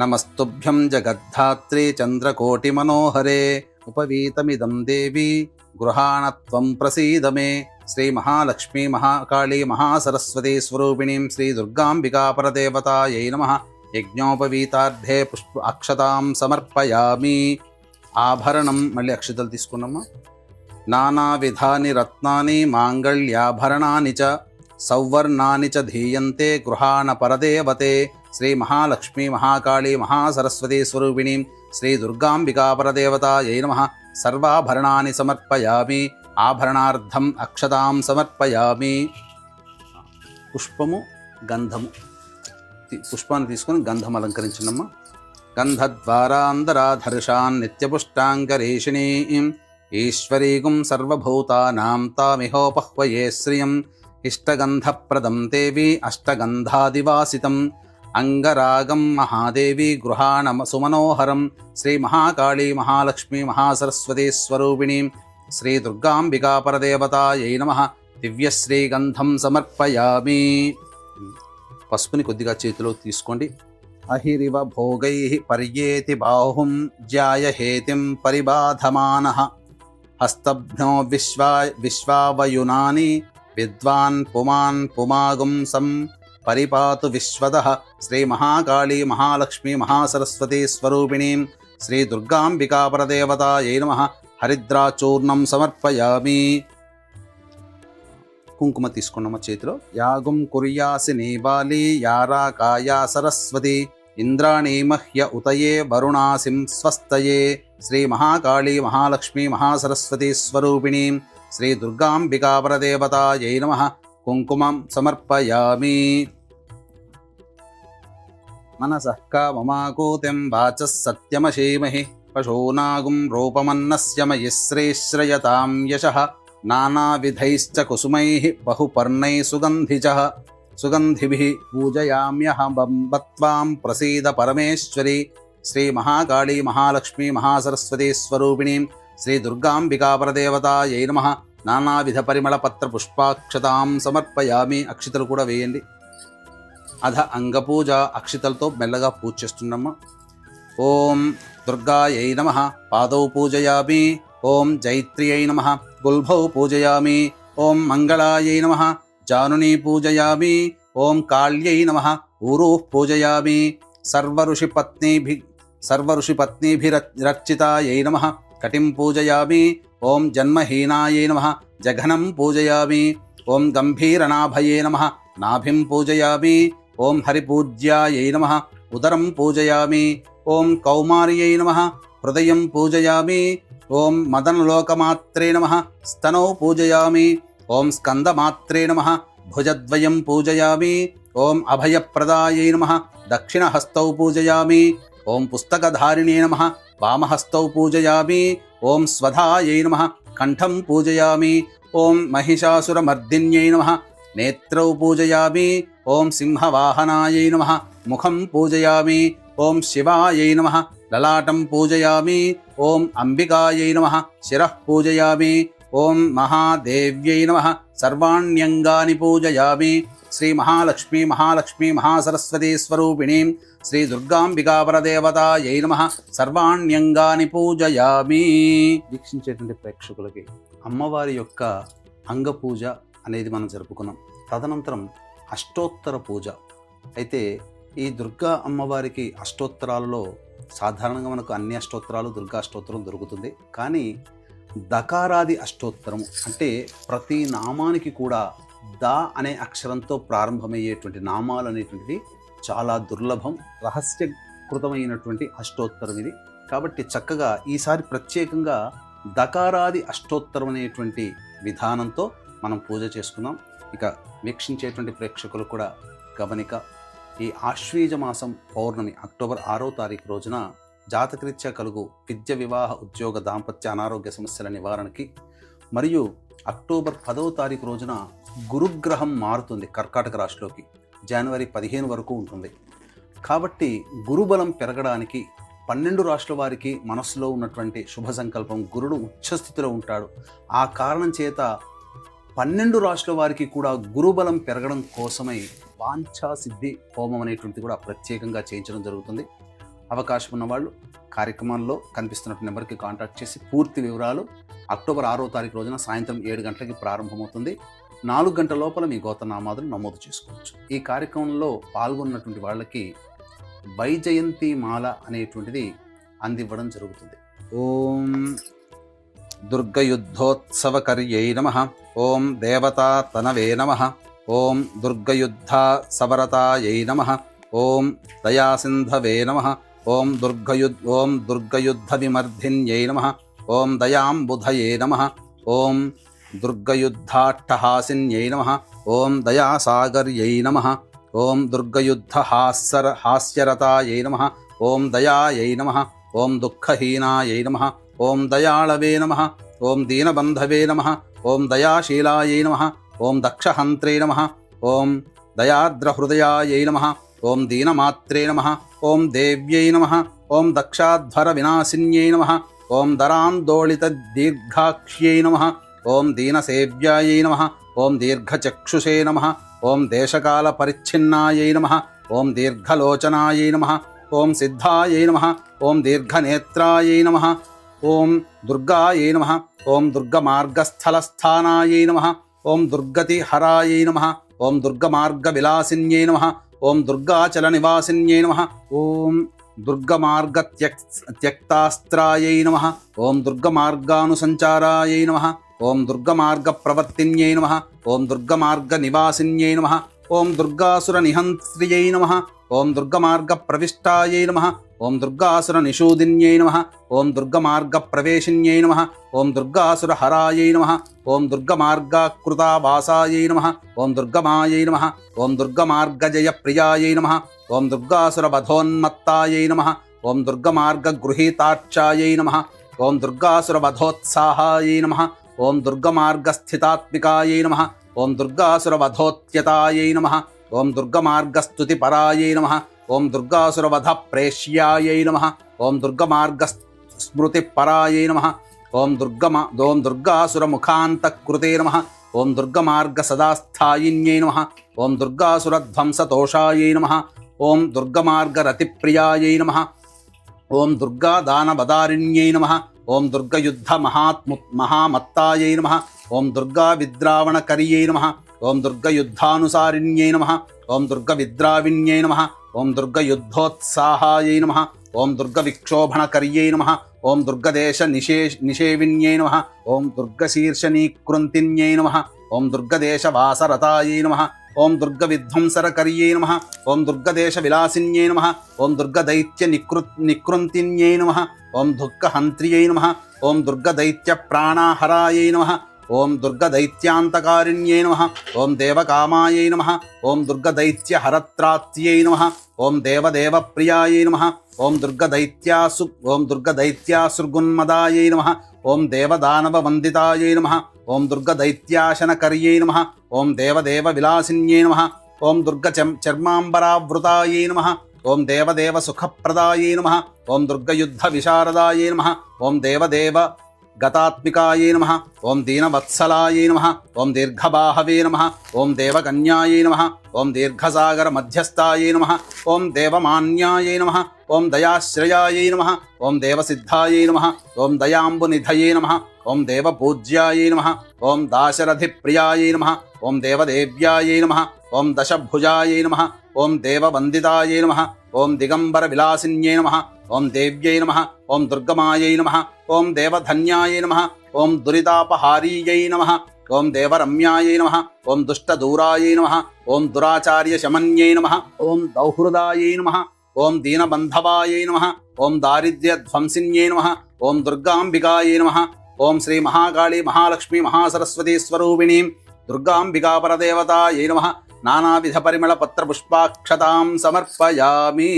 నమస్తుభ్యం జగద్ధాత్రీ చంద్రకోటిమనోహరే ఉపవీతమిదం దేవి గృహాణత్వం ప్రసీద మే. శ్రీ మహాలక్ష్మీ మహాకాళీ మహాసరస్వతీ స్వరూపిణీం శ్రీ దుర్గాంబికా పరదేవతాయై నమః యజ్ఞోపవీతార్థే పుష్ప అక్షతాం సమర్పయామి. ఆభరణం మళ్ళీ అక్షతలు తీసుకున్నామా. నానావిధాని రత్నాని మాంగళ్యాభరణాని చ సౌవర్ణాని చ ధీయంతే గృహాణ పరదేవతే. శ్రీ మహాలక్ష్మీ మహాకాళీ మహాసరస్వతీ స్వరూపిణీం శ్రీ దుర్గాంబికా పరదేవతాయై నమః సర్వాభరణాని సమర్పయామి. ఆభరణార్థం అక్షతాం సమర్పయామి. పుష్పము, గంధము పుష్పాన్ని తీసుకొని గంధం అలంకరించిందమ్మా. గంధద్వారాంధరాధర్షాన్ నిత్యపుష్టాంగరేషిణీం ఈశ్వరీగుం సర్వభూతానాం తామిహోపహ్వయే శ్రియం ఇష్టగంధప్రదం దేవి అష్టగంధాదివాసితం అంగరాగం మహాదేవి గృహాణ సుమనోహరం శ్రీ మహాకాళీ మహాలక్ష్మీ మహాసరస్వతీ స్వరూపిణీం శ్రీ దుర్గాంబికా పరదేవతాయై నమః దివ్యశ్రీగంధం సమర్పయామి. పసుపుని కొద్దిగా చేతిలో తీసుకోండి. అహిరివ భోగై పర్యేతి బాహుం జ్యాయహేతిం పరిబాధమానః హస్తభ్నో విశ్వావయునాని విద్వాన్ పుమాన్ పుమాగుం సం పరిపాతు విశ్వదః శ్రీ మహాకాళీ మహాలక్ష్మీ మహాసరస్వతీ స్వరూపిణీం శ్రీ దుర్గాంబికా పరదేవతాయై నమః హరిద్రాచూర్ణం సమర్పయామి. కుంకుమ తీసుకున్నామ చేతిలో. యాగం కుర్యాసి నీబాలి యారా కాయా సరస్వతి ఇంద్రాణీ మహ్య ఉతయే వరుణాసిం స్వస్తయే శ్రీ మహాకాళీ మహాలక్ష్మీ మహాసరస్వతీ స్వరూపిణీం శ్రీ దుర్గాంబికా పరదేవతాయై నమః కుంకుమం సమర్పయామి. మనసః కామమాకూతిం వాచః సత్యమశీమహి పశూనాగుం రూపమన్నస్య మయి శ్రేశ్రయతాం యశః నానావిధైశ్చ కుసుమైః బహుపర్ణైః సుగంధిభిః పూజయామ్యహం త్వాం ప్రసీద పరమేశ్వరి శ్రీ మహాకాళీ మహాలక్ష్మీ మహాసరస్వతీ స్వరూపిణీం శ్రీ దుర్గాంబికా పరదేవతాయై నమః నానావిధ పరిమళ పత్ర పుష్పాక్షతాం సమర్పయామి. అక్షితలు కూడా వేయండి. అధ అంగపూజ అక్షితలతో మెల్లగా పూజ చేస్తున్నామ్మా. ఓం దుర్గాయై నమః పాదౌ పూజయామి. ఓం జైత్ర్యై నమః గుల్భౌ పూజయామి. ఓం మంగళాయై నమః జానునీ పూజయామి. ఓం కాళ్యై నమః ఊరూః పూజయామి. సర్వఋషిపత్నీభిరర్చితాయై నమః కటిం పూజయామి. ఓం జన్మహీనాయై నమః జఘనం పూజయామి. ఓం గంభీరనాభయే నమః నాభిం పూజయామి. ఓం హరిపూజ్యాయై నమః ఉదరం పూజయామి. ఓం కౌమార్యై నమః హృదయం పూజయామి. ఓం మదనలోకమాత్రే నమః స్తనౌ పూజయామి. ఓం స్కందమాత్రే నమః భుజద్వయం పూజయామి. ఓం అభయప్రదాయై నమః దక్షిణహస్తౌ పూజయామి. ఓం పుస్తకధారిణే నమః వామహస్తౌ పూజయామి. ఓం స్వధాయై నమః కంఠం పూజయామి. ఓం మహిషాసురమర్దిన్యై నమః నేత్రౌ పూజయామి. ఓం సింహవాహనాయై నమః ముఖం పూజయామి. ఓం శివాయై నమః లలాటం పూజయామి. ఓం అంబికాయై నమః శిరః పూజయామి. ఓం మహాదేవ్యై నమః సర్వాణ్యంగాని పూజయామి. శ్రీ మహాలక్ష్మీ మహాసరస్వతీ స్వరూపిణీం శ్రీ దుర్గాంబికా పరదేవతాయై నమః సర్వాణ్యంగాని పూజయామి. వీక్షించేటువంటి ప్రేక్షకులకి అమ్మవారి యొక్క అంగపూజ అనేది మనం జరుపుకున్నాం. తదనంతరం అష్టోత్తర పూజ. అయితే ఈ దుర్గా అమ్మవారికి అష్టోత్తరాలలో సాధారణంగా మనకు అన్ని అష్టోత్తరాలు దుర్గా అష్టోత్తరం దొరుకుతుంది. కానీ దకారాది అష్టోత్తరము అంటే ప్రతి నామానికి కూడా ద అనే అక్షరంతో ప్రారంభమయ్యేటువంటి నామాలు అనేటువంటివి చాలా దుర్లభం, రహస్యకృతమైనటువంటి అష్టోత్తరం ఇది. కాబట్టి చక్కగా ఈసారి ప్రత్యేకంగా దకారాది అష్టోత్తరం అనేటువంటి విధానంతో మనం పూజ చేసుకున్నాం. ఇక వీక్షించేటువంటి ప్రేక్షకులు కూడా గమనిక, ఈ ఆశ్వీజ మాసం పౌర్ణమి అక్టోబర్ 6వ తారీఖు రోజున జాతకరీత్యా కలుగు విద్య, వివాహ, ఉద్యోగ, దాంపత్య, అనారోగ్య సమస్యల నివారణకి, మరియు అక్టోబర్ 10వ తారీఖు రోజున గురుగ్రహం మారుతుంది కర్కాటక రాశిలోకి. జనవరి 15 వరకు ఉంటుంది. కాబట్టి గురుబలం పెరగడానికి 12 రాశుల వారికి మనస్సులో ఉన్నటువంటి శుభ సంకల్పం, గురుడు ఉచ్చస్థితిలో ఉంటాడు. ఆ కారణం చేత 12 రాశుల వారికి కూడా గురుబలం పెరగడం కోసమై వాంఛా సిద్ధి హోమం అనేటువంటిది కూడా ప్రత్యేకంగా చేయించడం జరుగుతుంది. అవకాశం ఉన్నవాళ్ళు కార్యక్రమాల్లో కనిపిస్తున్న నెంబర్కి కాంటాక్ట్ చేసి పూర్తి వివరాలు అక్టోబర్ 6వ తారీఖు రోజున సాయంత్రం 7 గంటలకి ప్రారంభమవుతుంది. 4 గంటల లోపల మీ గోత్రనామాదులు నమోదు చేసుకోవచ్చు. ఈ కార్యక్రమంలో పాల్గొన్నటువంటి వాళ్ళకి వైజయంతి మాల అనేటువంటిది అందివ్వడం జరుగుతుంది. ఓం దుర్గయుద్ధోత్సవకర్యై నమః. ఓం దేవతా తనవే నమః. ఓం దుర్గయుద్ధ సవరతాయై నమః. ఓం దయాసింధవే నమః. ఓం దుర్గయుద్ధ విమర్ధిన్యై నమః. ఓం దయాంబుధయే నమః. ఓం దుర్గయుద్ధాట్టహాసిన్యై నమః. ఓం దయాసాగర్యై నమః. ఓం దుర్గయుద్ధ హాస్యరతాయై నమః. ఓం దయాయై నమః. ఓం దుఃఖహీనాయై నమః. ఓం దయాళవే నమః. ఓం దీనబంధవే నమః. ఓం దయాశీలాయై నమః. ఓం దక్షహంత్రే నమః. ఓం దయార్ద్రహృదయాయై నమః. ఓం దీనమాత్రే నమః. ఓం దేవ్యై నమః. ఓం దక్షాధ్వర వినాశిన్యై నమః. ఓం దరాందోళిత దీర్ఘాక్ష్యై నమః. ఓం దీనసేవ్యాయై నమః. ఓం దీర్ఘచక్షుషే నమః. ఓం దేశకాల పరిచ్ఛిన్నాయై నమః. ఓం దీర్ఘలోచనాయై నమః. ఓం సిద్ధాయై నమః. ఓం దీర్ఘనేత్రాయై నమః. ఓం దుర్గాయై నమః. ఓం దుర్గమార్గస్థలస్థానాయై నమః. ఓం దుర్గతిహరాయై నమః. ఓం దుర్గమార్గవిలాసిన్యై నమః. ఓం దుర్గాచలనివాసిన్యై నమః. ఓం దుర్గమార్గత్యక్తాస్త్రాయై నమః. ఓం దుర్గమార్గానుసంచారాయై నమః. ఓం దుర్గమార్గప్రవర్తిన్యై నమః. ఓం దుర్గమార్గనివాసిన్యై నమః. ఓం దుర్గాసురనిహంత్ర్యై నమః. ఓం దుర్గమార్గప్రవిష్టాయై నమః. ఓం దుర్గాసురనిషూదిన్యై నమః. ఓం దుర్గమార్గప్రవేశిన్యై నమః. ఓం దుర్గాసురహరాయై నమః. ఓం దుర్గమార్గాకృతావాసాయై నమః. ఓం దుర్గమాయై నమః. ఓం దుర్గమార్గజయప్రియాయై నమః. ఓం దుర్గాసురవధోన్మత్తాయై నమః. ఓం దుర్గమార్గగృహీతాక్షాయై నమః. ఓం దుర్గాసురవధోత్సాహాయై నమః. ఓం దుర్గమార్గస్థితాత్మికాయై నమః. ఓం దుర్గాసురవధోత్యతాయై నమః. ఓం దుర్గమార్గస్తుతిపరాయై నమః. ఓం దుర్గాసురవధ ప్రేష్యాయై నమః. ఓం దుర్గమార్గస్మృతిపరాయై నమః. ఓం దుర్గాసురముఖాంతకృతే నమః. ఓం దుర్గమార్గసదాస్థాయిన్యై నమః. ఓం దుర్గాసురధ్వంసతోషాయై నమః. ఓం దుర్గమార్గరతిప్రియాయై నమః. ఓం దుర్గాదానవదారిణ్యై నమః. ఓం దుర్గయుద్ధ మహామత్తాయై నమః. ఓం దుర్గావిద్రావణకర్యై నమః. ఓం దుర్గయుద్ధానుసారిణ్యై నమః. ఓం దుర్గవిద్రావిణ్యై నమః. ఓం దుర్గయుద్ధోత్సాహాయై నమః. ఓం దుర్గవిక్షోభణకర్యై నమః. ఓం దుర్గదేశ నిషేవిన్యై నమః. ఓం దుర్గశీర్షణీకృంతిన్యై నమః. ఓం దుర్గదేశవాసరతాయై నమః. ఓం దుర్గవిధ్వంసరకర్యై నమః. ఓం దుర్గదేశవిలాసిన్యై నమః. ఓం దుర్గదైత్యనికృంతిన్యై నమః. ఓం దుఃఖహంత్ర్యై నమః. ఓం దుర్గదైత్యప్రాణాహరాయై నమః. ఓం దుర్గదైత్యాంతకారిణ్యై నమః. ఓం దేవకామాయై నమః. ఓం దుర్గదైత్యహరత్రాత్యై నమః. ఓం దేవదేవప్రియాయై నమః. ఓం దుర్గదైత్యాసుర్గున్మదాయై నమః. ఓం దేవదానవవందితాయై నమః. ఓం దుర్గదైత్యాశనకర్యై నమః. ఓం దేవదేవవిలాసిన్యై నమః. ఓం దుర్గచర్మాంబరావృతాయై నమః. ఓం దేవదేవసుఖప్రదాయై నమః. ఓం దుర్గయుద్ధవిశారదాయై నమః. ఓం దేవదేవ గతాత్మికాయై నమః. ఓం దీనవత్సలాయై నమః. ఓం దీర్ఘబాహవే నమః. ఓం దేవకన్యాయై నమః. ఓం దీర్ఘసాగర మధ్యస్థాయై నమః. ఓం దేవమాన్యాయై నమః. ఓం దయాశ్రయాయై నమః. ఓం దేవసిద్ధాయై నమః. ఓం దయాంబునిధయే నమః. ఓం దేవపూజ్యాయై నమః. ఓం దాశరథిప్రియాయై నమః. ఓం దేవదేవ్యాయై నమః. ఓం దశభుజాయై నమః. ఓం దేవవందితాయై నమః. ఓం దిగంబర విలాసిన్యై నమః. ఓం దేవ్యై నమః. ఓం దుర్గమాయై నమః. ఓం దేవధన్యాయై నమః. ఓం దురితాపహారీయై నమః. ఓం దేవరమ్యాయై నమః. ఓం దుష్టదూరాయై నమః. ఓం దురాచార్యశమన్యై నమః. ఓం దౌహృదాయై నమః. ఓం దీనబంధవాయై నమః. ఓం దారిద్ర్యధ్వంసిన్యై నమః. ఓం దుర్గాంబికాయై నమః. ఓం శ్రీ మహాకాళీ మహాలక్ష్మీ మహాసరస్వతీ స్వరూపిణీం దుర్గాంబికా పరదేవతాయై నమః. నానావిధ పరిమళ పత్ర పుష్పాక్షతాం సమర్పయామి.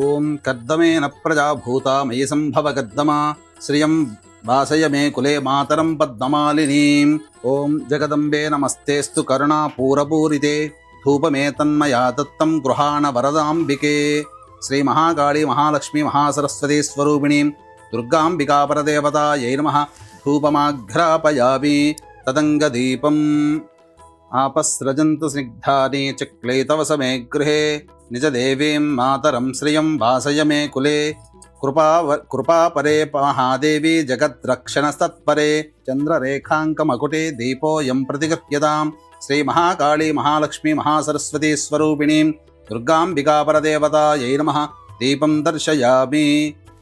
ఓం కర్దమేన ప్రజాభూత మయి సంభవ కర్దమా శ్రియం వాసయ మే కులే మాతరం పద్మమాలినీం. ఓం జగదంబే నమస్తేస్తు కరుణాపూరపూరితే ధూపమేతన్మయా దత్తం గృహాణ వరదాంబికే. శ్రీ మహాకాళీ మహాలక్ష్మీ మహాసరస్వతీ స్వరూపిణీం దుర్గాంబికా పరదేవతాయై నమః. ధూపమాఘ్రాపయామి. తదంగదీపం ఆపస్రజంతు స్నిగ్ధాని చక్లేతవసమే గృహే నిజదేవీం మాతరం శ్రియం వాసయ మే కులే. కృపాపరే మహాదేవి జగద్రక్షణస్తత్పరే చంద్రరేఖాంకమకుటే దీపోయం ప్రతిగృహ్యతాం. శ్రీ మహాకాళీ మహాలక్ష్మీ మహాసరస్వతీ స్వరూపిణీం దుర్గాంబికా పరదేవతాయై నమః. దీపం దర్శయామి.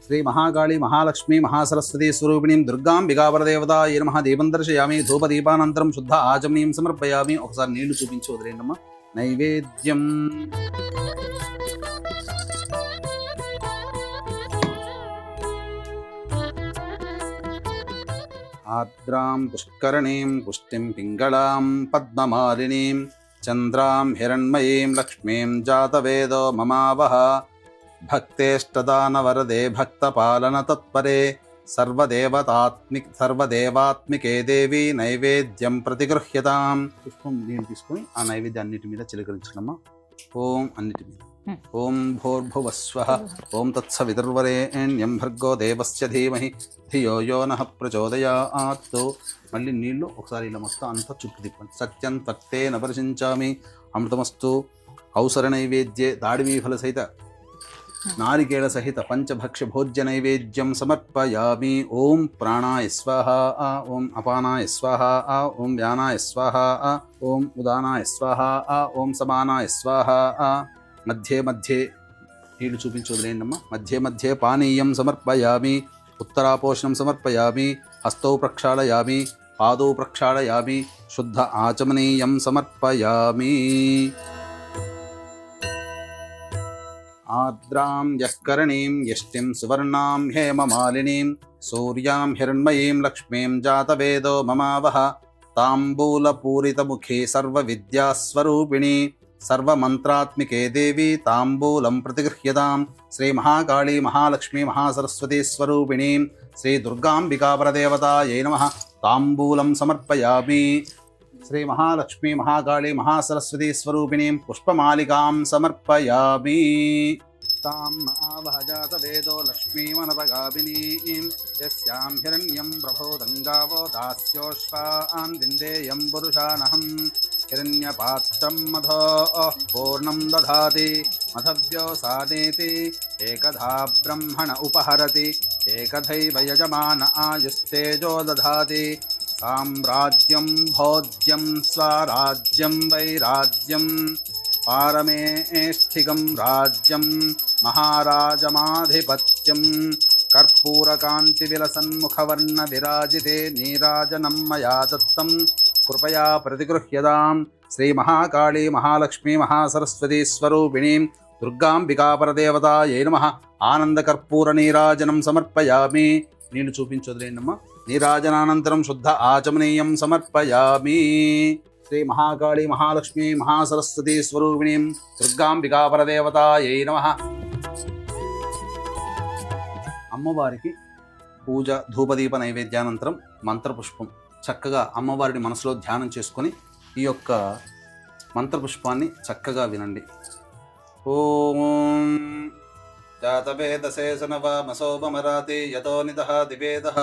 శ్రీ మహాకాళీ మహాలక్ష్మీ మహాసరస్వతీ స్వరూపిణీం దుర్గాంబికా పరదేవతాయై నమః. దీపం దర్శయామి. ధూపదీపానంతరం శుద్ధ ఆచమనీయం సమర్పయామి. ఒకసారి నీళ్లు చూపించి వదిలేండమ్మా. నైవేద్యం ఆర్ద్రాం పుష్కరణీం పుష్టిం పింగళాం పద్మమాలినీం చంద్రాం హిరణ్మయీం లక్ష్మీం జాతవేదో మమావహ భక్తేష్టదానవరదే భక్తపాలన తత్పరే సర్వదేవాత్మికే దేవి నైవేద్యం ప్రతిగృహ్యతాం. పుష్పం నీళ్ళు తీసుకొని ఆ నైవేద్యం అన్నిటి మీద చిలకరించడమ్మా. ఓం అన్నిటి మీద ఓం భూర్భువస్వః ఓం తత్సవితుర్వరేణ్యం భర్గో దేవస్య ధీమహి ధియో యో నః ప్రచోదయాత్. మళ్ళీ నీళ్లు ఒకసారి ఇలా మొత్తం అంతా చుట్టూ తిప్పండి. సత్యం తత్తే నపరిశించామి అమృతమస్తు. ఔసర నైవేద్యే దాడిమీ ఫల సహిత నారికేళ సహిత పంచభక్ష్య భోజ్య నైవేద్యం సమర్పయామి. ఓం ప్రాణాయ స్వాహ, ఓం అపానాయ స్వాహ, ఓం వ్యానాయ స్వాహ, ఓం ఉదానాయ స్వాహ, ఓం సమానాయ స్వాహ. మధ్యే మధ్యే నీళ్లు చూపించి వదిలేయండమ్మా. మధ్యే మధ్యే పానీయం సమర్పయామి. ఉత్తరాపోషణం సమర్పయామి. హస్తౌ ప్రక్షాళయామి, పాదౌ ప్రక్షాళయామి, శుద్ధ ఆచమనీయం సమర్పయామి. ఆర్ద్రాం యఃకరణీం యష్టిం సువర్ణాం హేమమాలినీం సూర్యాం హిరణ్మయీం లక్ష్మీం జాతవేదో మమావహ తాంబూలపూరితముఖే సర్వవిద్యాస్వరూపిణి సర్వమంత్రాత్మికే దేవి తాంబూలం ప్రతిగృహ్యతాం. శ్రీ మహాకాళీ మహాలక్ష్మీ మహాసరస్వతీ స్వరూపిణీ శ్రీ దుర్గాంబికాపరదేవతాయై నమః తాంబూలం సమర్పయామి. శ్రీ మహాలక్ష్మీ మహాకాళీ మహాసరస్వతీ స్వరూపిణీం పుష్పమాలికాం సమర్పయామి. తాం ఆవహ జాతవేదో లక్ష్మీమనపగామినీం యస్యాం హిరణ్యం ప్రభోదంగావో దాస్యోష్వాన్ విందేయం పురుషానహం హిరణ్యపాత్రం మధో పూర్ణం దధాతి మధవ్యోసానేతి ఏకధా బ్రహ్మణ ఉపహరతి ఏకధైవ యజమాన ఆయుస్తేజో దధాతి. సామ్రాజ్యం భోజ్యం స్వరాజ్యం వైరాజ్యం పారమేష్ఠికం రాజ్యం మహారాజమాధిపత్యం కర్పూరకాంతివిలసన్ముఖవర్ణ విరాజితే నీరాజనం మయా దత్తం కృపయా ప్రతిగృహ్యతాం. శ్రీ మహాకాళీ మహాలక్ష్మీ మహాసరస్వతీ స్వరూపిణీం దుర్గాంబికాపరదేవతాయై నమః ఆనందకర్పూర నీరాజనం సమర్పయామి. నీళ్లు చూపించొదిలేండమ్మా. నీరాజనానంతరం శుద్ధ ఆచమనీయం సమర్పయామి. శ్రీ మహాకాళీ మహాలక్ష్మీ మహాసరస్వతీ స్వరూపిణీం దుర్గాంబికాపరదేవతాయై నమః. అమ్మవారికి పూజ ధూపదీప నైవేద్యానంతరం మంత్రపుష్పం చక్కగా అమ్మవారిని మనసులో ధ్యానం చేసుకొని ఈ యొక్క మంత్రపుష్పాన్ని చక్కగా వినండి. ఓం జాతవేదశేషనవమసోమరాతే యతో నిదః దివేదః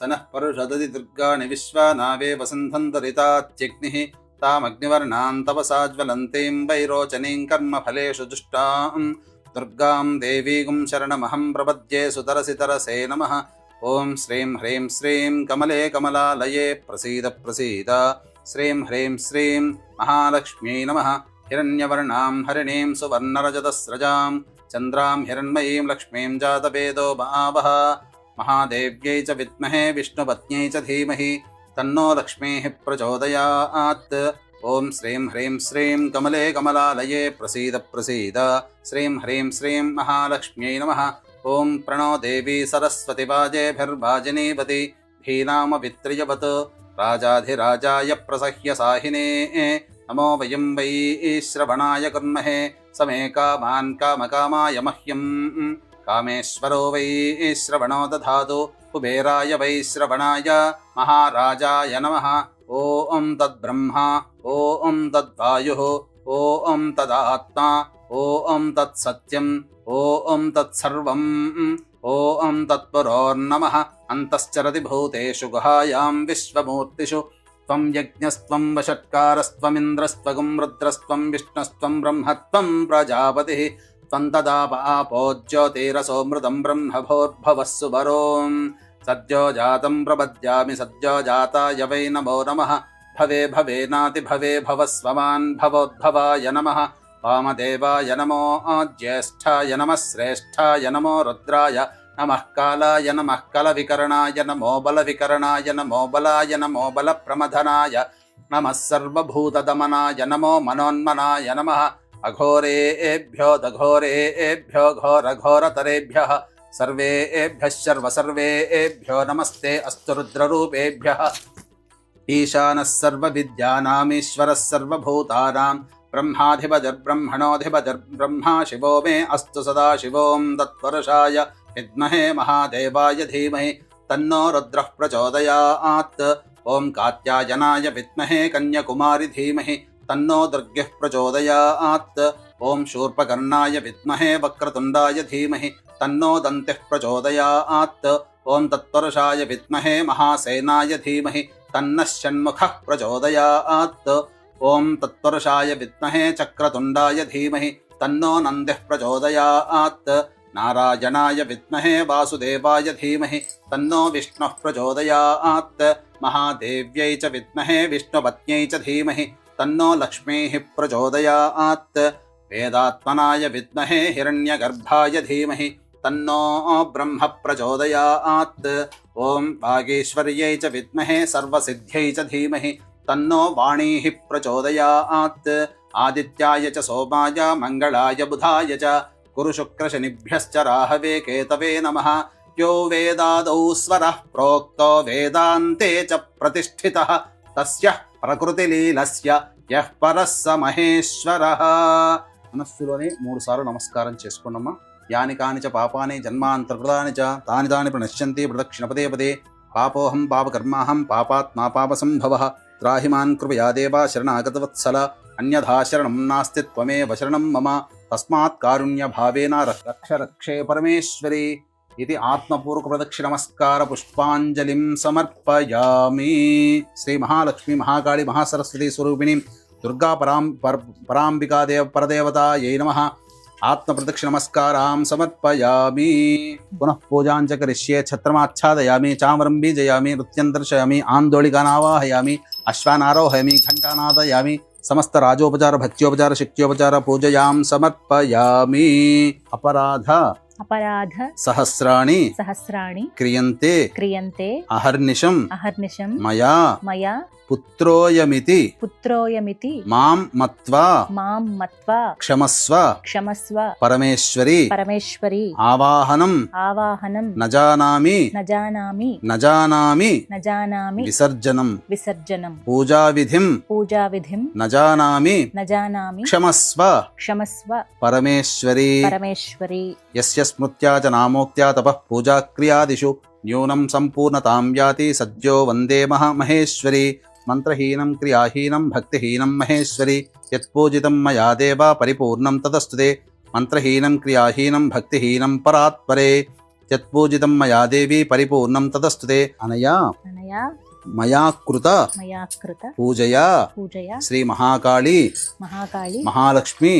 సనః పరుషదది దుర్గాణి విశ్వానావే వసంతంతరితాత్యగ్నిః తామగ్నివర్ణాం తపసా జ్వలంతీం వైరోచనీం కర్మఫలేషు దుష్టాం దుర్గాం దేవీగుం శరణమహం ప్రపద్యే సుతరసి తరసే నమః. ఓం శ్రీం హ్రీం శ్రీం కమలే కమలాలయే ప్రసీద ప్రసీద. శ్రీం హ్రీం శ్రీం మహాలక్ష్మ్యై నమః. హిరణ్యవర్ణాం హరిణీం సువర్ణరజతస్రజాం చంద్రాం హిరణ్మయీం లక్ష్మీం జాతవేదో మహావహ మహాదేవ్యై చ విద్మహే విష్ణుపత్న్యై చ ధీమహి తన్నో లక్ష్మీః ప్రచోదయాత్. ఓం శ్రీం హ్రీం శ్రీం కమలే కమలాలయే ప్రసీద ప్రసీద. శ్రీం హ్రీం శ్రీం మహాలక్ష్మ్యై నమః. ఓం ప్రణో దేవీ సరస్వతి వాజేభిర్వాజినీవతి ధీనామ విత్రియవత్ రాజాధిరాజాయ ప్రసహ్య సాహినే నమో వయం వై శ్రవణాయ కుర్మహే సమే కామాన్ కామకామాయ మహ్యం కామేశ్వరో వై శ్రవణో దధాతు కుబేరాయ వై శ్రవణాయ మహారాజాయ నమః. ఓం తద్బ్రహ్మ ఓం తద్వాయుః ఓం తదాత్మా ఓం తత్సత్యం ఓం తత్సర్వం ఓం తత్పురోర్నమః. అంతశ్చరతి భూతేషు గుహాయాం విశ్వమూర్తిషు త్వం యజ్ఞస్త్వం వషట్కారస్త్వమింద్రస్త్వగుం రుద్రస్త్వం విష్ణుస్త్వం బ్రహ్మత్వం ప్రజాపతిః త్వం తదాపో జ్యోతిరసోమృతం బ్రహ్మభోర్భవః సువరోం. సద్యో జాతం ప్రపద్యామి సద్యో జాతాయ వై నమో నమః. భవే భవేనాతి భవే భవస్వమాన్ భవోద్భవాయ నమః. వామదేవాయ నమో జ్యేష్ఠాయ నమః. శ్రేష్ఠాయ నమో రుద్రాయ నమః. కాలాయ నమః. కలవికరణాయ నమో బలవికరణాయ నమో బలాయ నమో బలప్రమథనాయ నమః. సర్వభూతదమనాయ నమో మనోన్మనాయ నమః. అఘోరేభ్యో దఘోరేభ్యో ఘోరఘోరతరేభ్యః సర్వేభ్యః సర్వేభ్యో నమస్తే అస్తు రుద్రరూపేభ్యః. ఈశానः సర్వవిద్యానామీశ్వరः సర్వభూతానాం బ్రహ్మాధిపతిర్బ్రహ్మణోధిపతిర్బ్రహ్మా శివో మే అస్తు సదాశివోం తత్పురుషాయ విద్మహే మహాదేవాయ ధీమహి తన్నో రుద్రః ప్రచోదయాత్. ఓం కాత్యాయనాయ విద్మహే కన్యాకుమారి ధీమహి తన్నో దుర్గః ప్రచోదయాత్. ఓం శూర్పకర్ణాయ విద్మహే వక్రతుండాయ ధీమహి తన్నో దంతిః ప్రచోదయాత్. ఓం తత్పురుషాయ విద్మహే మహాసేనాయ ధీమహి తన్నః షణ్ముఖః ప్రచోదయాత్. ఓం తత్పురుషాయ విద్మహే చక్రతుండాయ ధీమహి తన్నో నందిః ప్రచోదయాత్. నారాయణాయ విద్మహే వాసుదేవాయ ధీమహి తన్నో విష్ణుః ప్రచోదయాత్. మహాదేవ్యై చ విద్మహే విష్ణుపత్న్యై చ ధీమహి తన్నో లక్ష్మీః ప్రచోదయాత్. వేదాత్మనాయ విద్మహే హిరణ్యగర్భాయ ధీమహి తన్నో బ్రహ్మ ప్రచోదయాత్. ఓం వాగీశ్వర్యై చ విద్మహే సర్వసిద్ధ్యై చ ధీమహి తన్నో వాణీః ప్రచోదయాత్. ఆదిత్యాయ చ సోమాయ మంగళాయ బుధాయ చ గురు శుక్ర శనిభ్యశ్చ రాహవే కేతవే నమః. యో వేదాదౌ స్వరః ప్రోక్తో వేదాంతే చ ప్రతిష్ఠితః తస్యః ప్రకృతిలీలస్య యః పరః స మహేశ్వరః. మనస్సులోనే 3 సార్లు నమస్కారం చేసుకోండమ్మా. యాని కాని చ పాపాని జన్మాంతర్కృతాని చ తాని తాని ప్రణశ్యంతి ప్రదక్షిణ పదే పదే. పాపోహం పాపకర్మాహం పాపాత్మా పాపసంభవః. త్రాహిమాన్ కృపయా దేవా శరణాగతవత్సల. అన్యథా శరణం నాస్తి త్వమేవ శరణం మమ. తస్మాత్ కారుణ్య భావేన రక్ష రక్షే పరమేశ్వరి. ఇది ఆత్మపూర్వక ప్రదక్షిణ నమస్కార పుష్పాంజలిం సమర్పయామి. శ్రీ మహాలక్ష్మి మహాకాళి మహాసరస్వతి స్వరూపిణి దుర్గా పరాంబికా పరదేవతాయై నమః. ఆత్మ ప్రదక్షిణ నమస్కారాం సమర్పయామి. పునః పూజాంచ కరిష్యే. ఛత్రమాచ్ఛాదయామి, చామరం బీజయామి, నృత్యం దర్శయామి, ఆందోళికానావాహయామి, అశ్వానారోహయామి, ఘంటానాదయామి. సమస్త రాజోపచార భక్త్యోపచార శక్త్యోపచార పూజయాం సమర్పయామి. అపరాధ సహస్రాణి క్రియంతే అహర్నిశం మయా పుత్రోయమితి మాం మత్వా క్షమస్వ పరమేశ్వరి. ఆవాహనం నజానామి విసర్జనం పూజావిధిం నజానామి క్షమస్వ పరమేశ్వరి. యస్య స్మృత్యా చ నామోక్త్యా తపః పూజాక్రియాదిషు న్యూనం సంపూర్ణతాం యాతి సద్యో వందే మహేశ్వరి. మంత్రహీనం క్రియాహీనం భక్తిహీనం మహేశ్వరి. యత్పూజితం మయా దేవా పరిపూర్ణం తదస్తుతే. మంత్రహీనం క్రియాహీనం భక్తిహీనం పరాత్పరే. యత్పూజితం మయా దేవి పరిపూర్ణం తదస్తుతే. అనయా మయా కృత పూజయా శ్రీ మహాకాళి మహాలక్ష్మి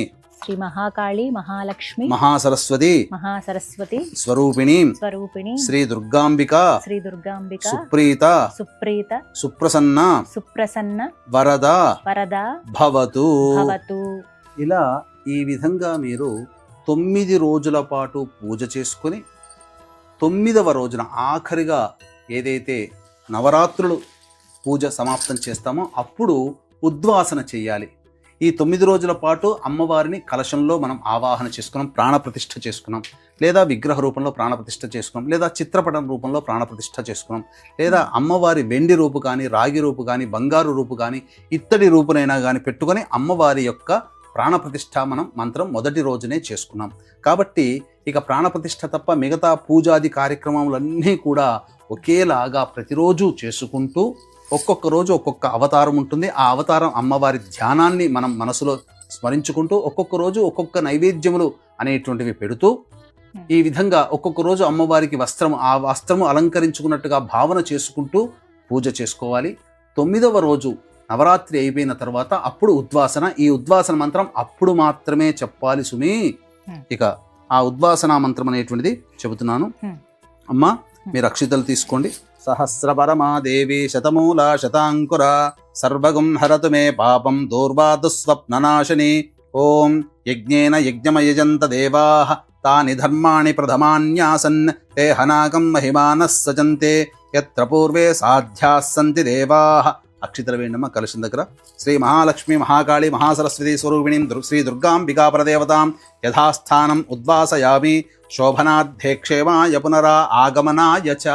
మహాసరస్వతి స్వరూపిణి శ్రీ దుర్గాంబిక సుప్రీత సుప్రసన్న వరద భవతు. ఇలా ఈ విధంగా మీరు 9 రోజుల పాటు పూజ చేసుకుని 9వ రోజున ఆఖరిగా ఏదైతే నవరాత్రులు పూజ సమాప్తం చేస్తామో అప్పుడు ఉద్వాసన చేయాలి. ఈ 9 రోజుల పాటు అమ్మవారిని కలశంలో మనం ఆవాహన చేసుకున్నాం, ప్రాణప్రతిష్ఠ చేసుకున్నాం, లేదా విగ్రహ రూపంలో ప్రాణప్రతిష్ఠ చేసుకున్నాం, లేదా చిత్రపటం రూపంలో ప్రాణప్రతిష్ఠ చేసుకున్నాం, లేదా అమ్మవారి వెండి రూపు కానీ, రాగి రూపు కానీ, బంగారు రూపు కానీ, ఇత్తడి రూపునైనా కానీ పెట్టుకొని అమ్మవారి యొక్క ప్రాణప్రతిష్ఠ మనం మంత్రం మొదటి రోజునే చేసుకున్నాం. కాబట్టి ఇక ప్రాణప్రతిష్ఠ తప్ప మిగతా పూజాది కార్యక్రమాలన్నీ కూడా ఒకేలాగా ప్రతిరోజు చేసుకుంటూ ఒక్కొక్క రోజు ఒక్కొక్క అవతారం ఉంటుంది. ఆ అవతారం అమ్మవారి ధ్యానాన్ని మనం మనసులో స్మరించుకుంటూ ఒక్కొక్క రోజు ఒక్కొక్క నైవేద్యములు అనేటువంటివి పెడుతూ ఈ విధంగా ఒక్కొక్క రోజు అమ్మవారికి ఆ వస్త్రము అలంకరించుకున్నట్టుగా భావన చేసుకుంటూ పూజ చేసుకోవాలి. 9వ రోజు నవరాత్రి అయిపోయిన తర్వాత అప్పుడు ఉద్వాసన. ఈ ఉద్వాసన మంత్రం అప్పుడు మాత్రమే చెప్పాలి సుమి. ఇక ఆ ఉద్వాసన మంత్రం అనేటువంటిది చెబుతున్నాను. అమ్మా మీరు అక్షితలు తీసుకోండి. సహస్రపరమాదేవి శతమూలా శతాంకుర సర్వగం హరతు మే పాపం దూర్వాదుస్వప్ననాశిని. ఓం యజ్ఞేన యజ్ఞమయజంత దేవాః తాని ధర్మాణి ప్రథమాన్యాసన్ తే హనాగం మహిమానః సజంతే. యత్ర పూర్వే సాధ్యాः సంతి దేవాః అక్షితలు వేయండమ్మ కలశం దగ్గర. శ్రీ మహాలక్ష్మి మహాకాళి మహాసరస్వతి స్వరూపిణీం శ్రీ దుర్గాంబికా పరదేవతాం యథాస్థానం ఉద్వాసయామి శోభనార్థే క్షేమాయ పునరా ఆగమనాయ చ.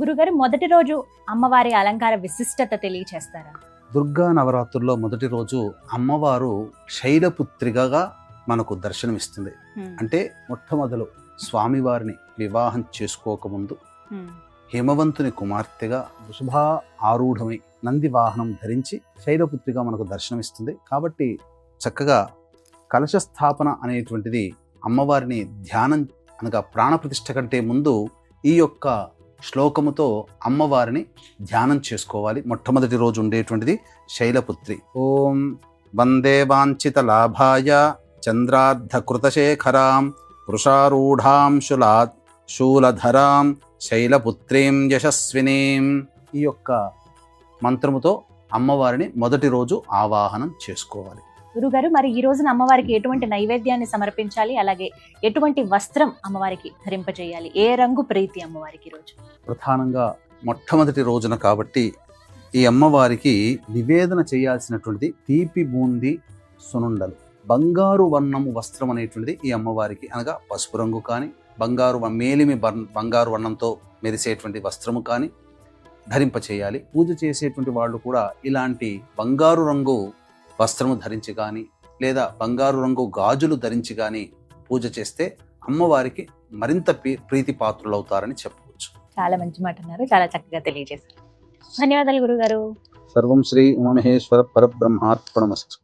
గురుగారు, మొదటి రోజు అమ్మవారి అలంకార విశిష్టత తెలియచేస్తారా? దుర్గా నవరాత్రుల్లో మొదటి రోజు అమ్మవారు శైలపుత్రికగా మనకు దర్శనమిస్తుంది. అంటే మొట్టమొదలు స్వామివారిని వివాహం చేసుకోకముందు హిమవంతుని కుమార్తెగా వృషభా ఆరూఢమై నంది వాహనం ధరించి శైలపుత్రిగా మనకు దర్శనమిస్తుంది. కాబట్టి చక్కగా కలశ స్థాపన అనేటువంటిది అమ్మవారిని ధ్యానం అనగా ప్రాణప్రతిష్ఠ కంటే ముందు ఈ యొక్క శ్లోకముతో అమ్మవారిని ధ్యానం చేసుకోవాలి. మొట్టమొదటి రోజు ఉండేటువంటిది శైలపుత్రి. ఓం వందే వాంఛిత లాభాయ చంద్రార్ధకృతశేఖరాం వృషారూఢాం శూలధరాం శైలపుత్రీం యశస్వినీం. ఈ యొక్క మంత్రముతో అమ్మవారిని మొదటి రోజు ఆవాహనం చేసుకోవాలి. గురుగారు, మరి ఈ రోజున అమ్మవారికి ఎటువంటి నైవేద్యాన్ని సమర్పించాలి, అలాగే ఎటువంటి వస్త్రం అమ్మవారికి ధరింపజేయాలి, ఏ రంగు ప్రీతి అమ్మవారికి రోజు? ప్రధానంగా మొట్టమొదటి రోజున కాబట్టి ఈ అమ్మవారికి నివేదన చేయాల్సినటువంటిది తీపి బూంది సునుండలు. బంగారు వర్ణము వస్త్రం అనేటువంటిది ఈ అమ్మవారికి, అనగా పసుపు రంగు కానీ మేలిమి బంగారు వర్ణంతో మెరిసేటువంటి వస్త్రము కానీ ధరింపచేయాలి. పూజ చేసేటువంటి వాళ్ళు కూడా ఇలాంటి బంగారు రంగు వస్త్రము ధరించి కానీ లేదా బంగారు రంగు గాజులు ధరించి కానీ పూజ చేస్తే అమ్మవారికి మరింత ప్రీతి పాత్రులవుతారని చెప్పవచ్చు. చాలా మంచి మాట అన్నారు, చాలా చక్కగా తెలియజేశారు. ధన్యవాదాలు గురుగారు. సర్వం శ్రీ ఉమామహేశ్వర పరబ్రహ్మార్పణమస్తు.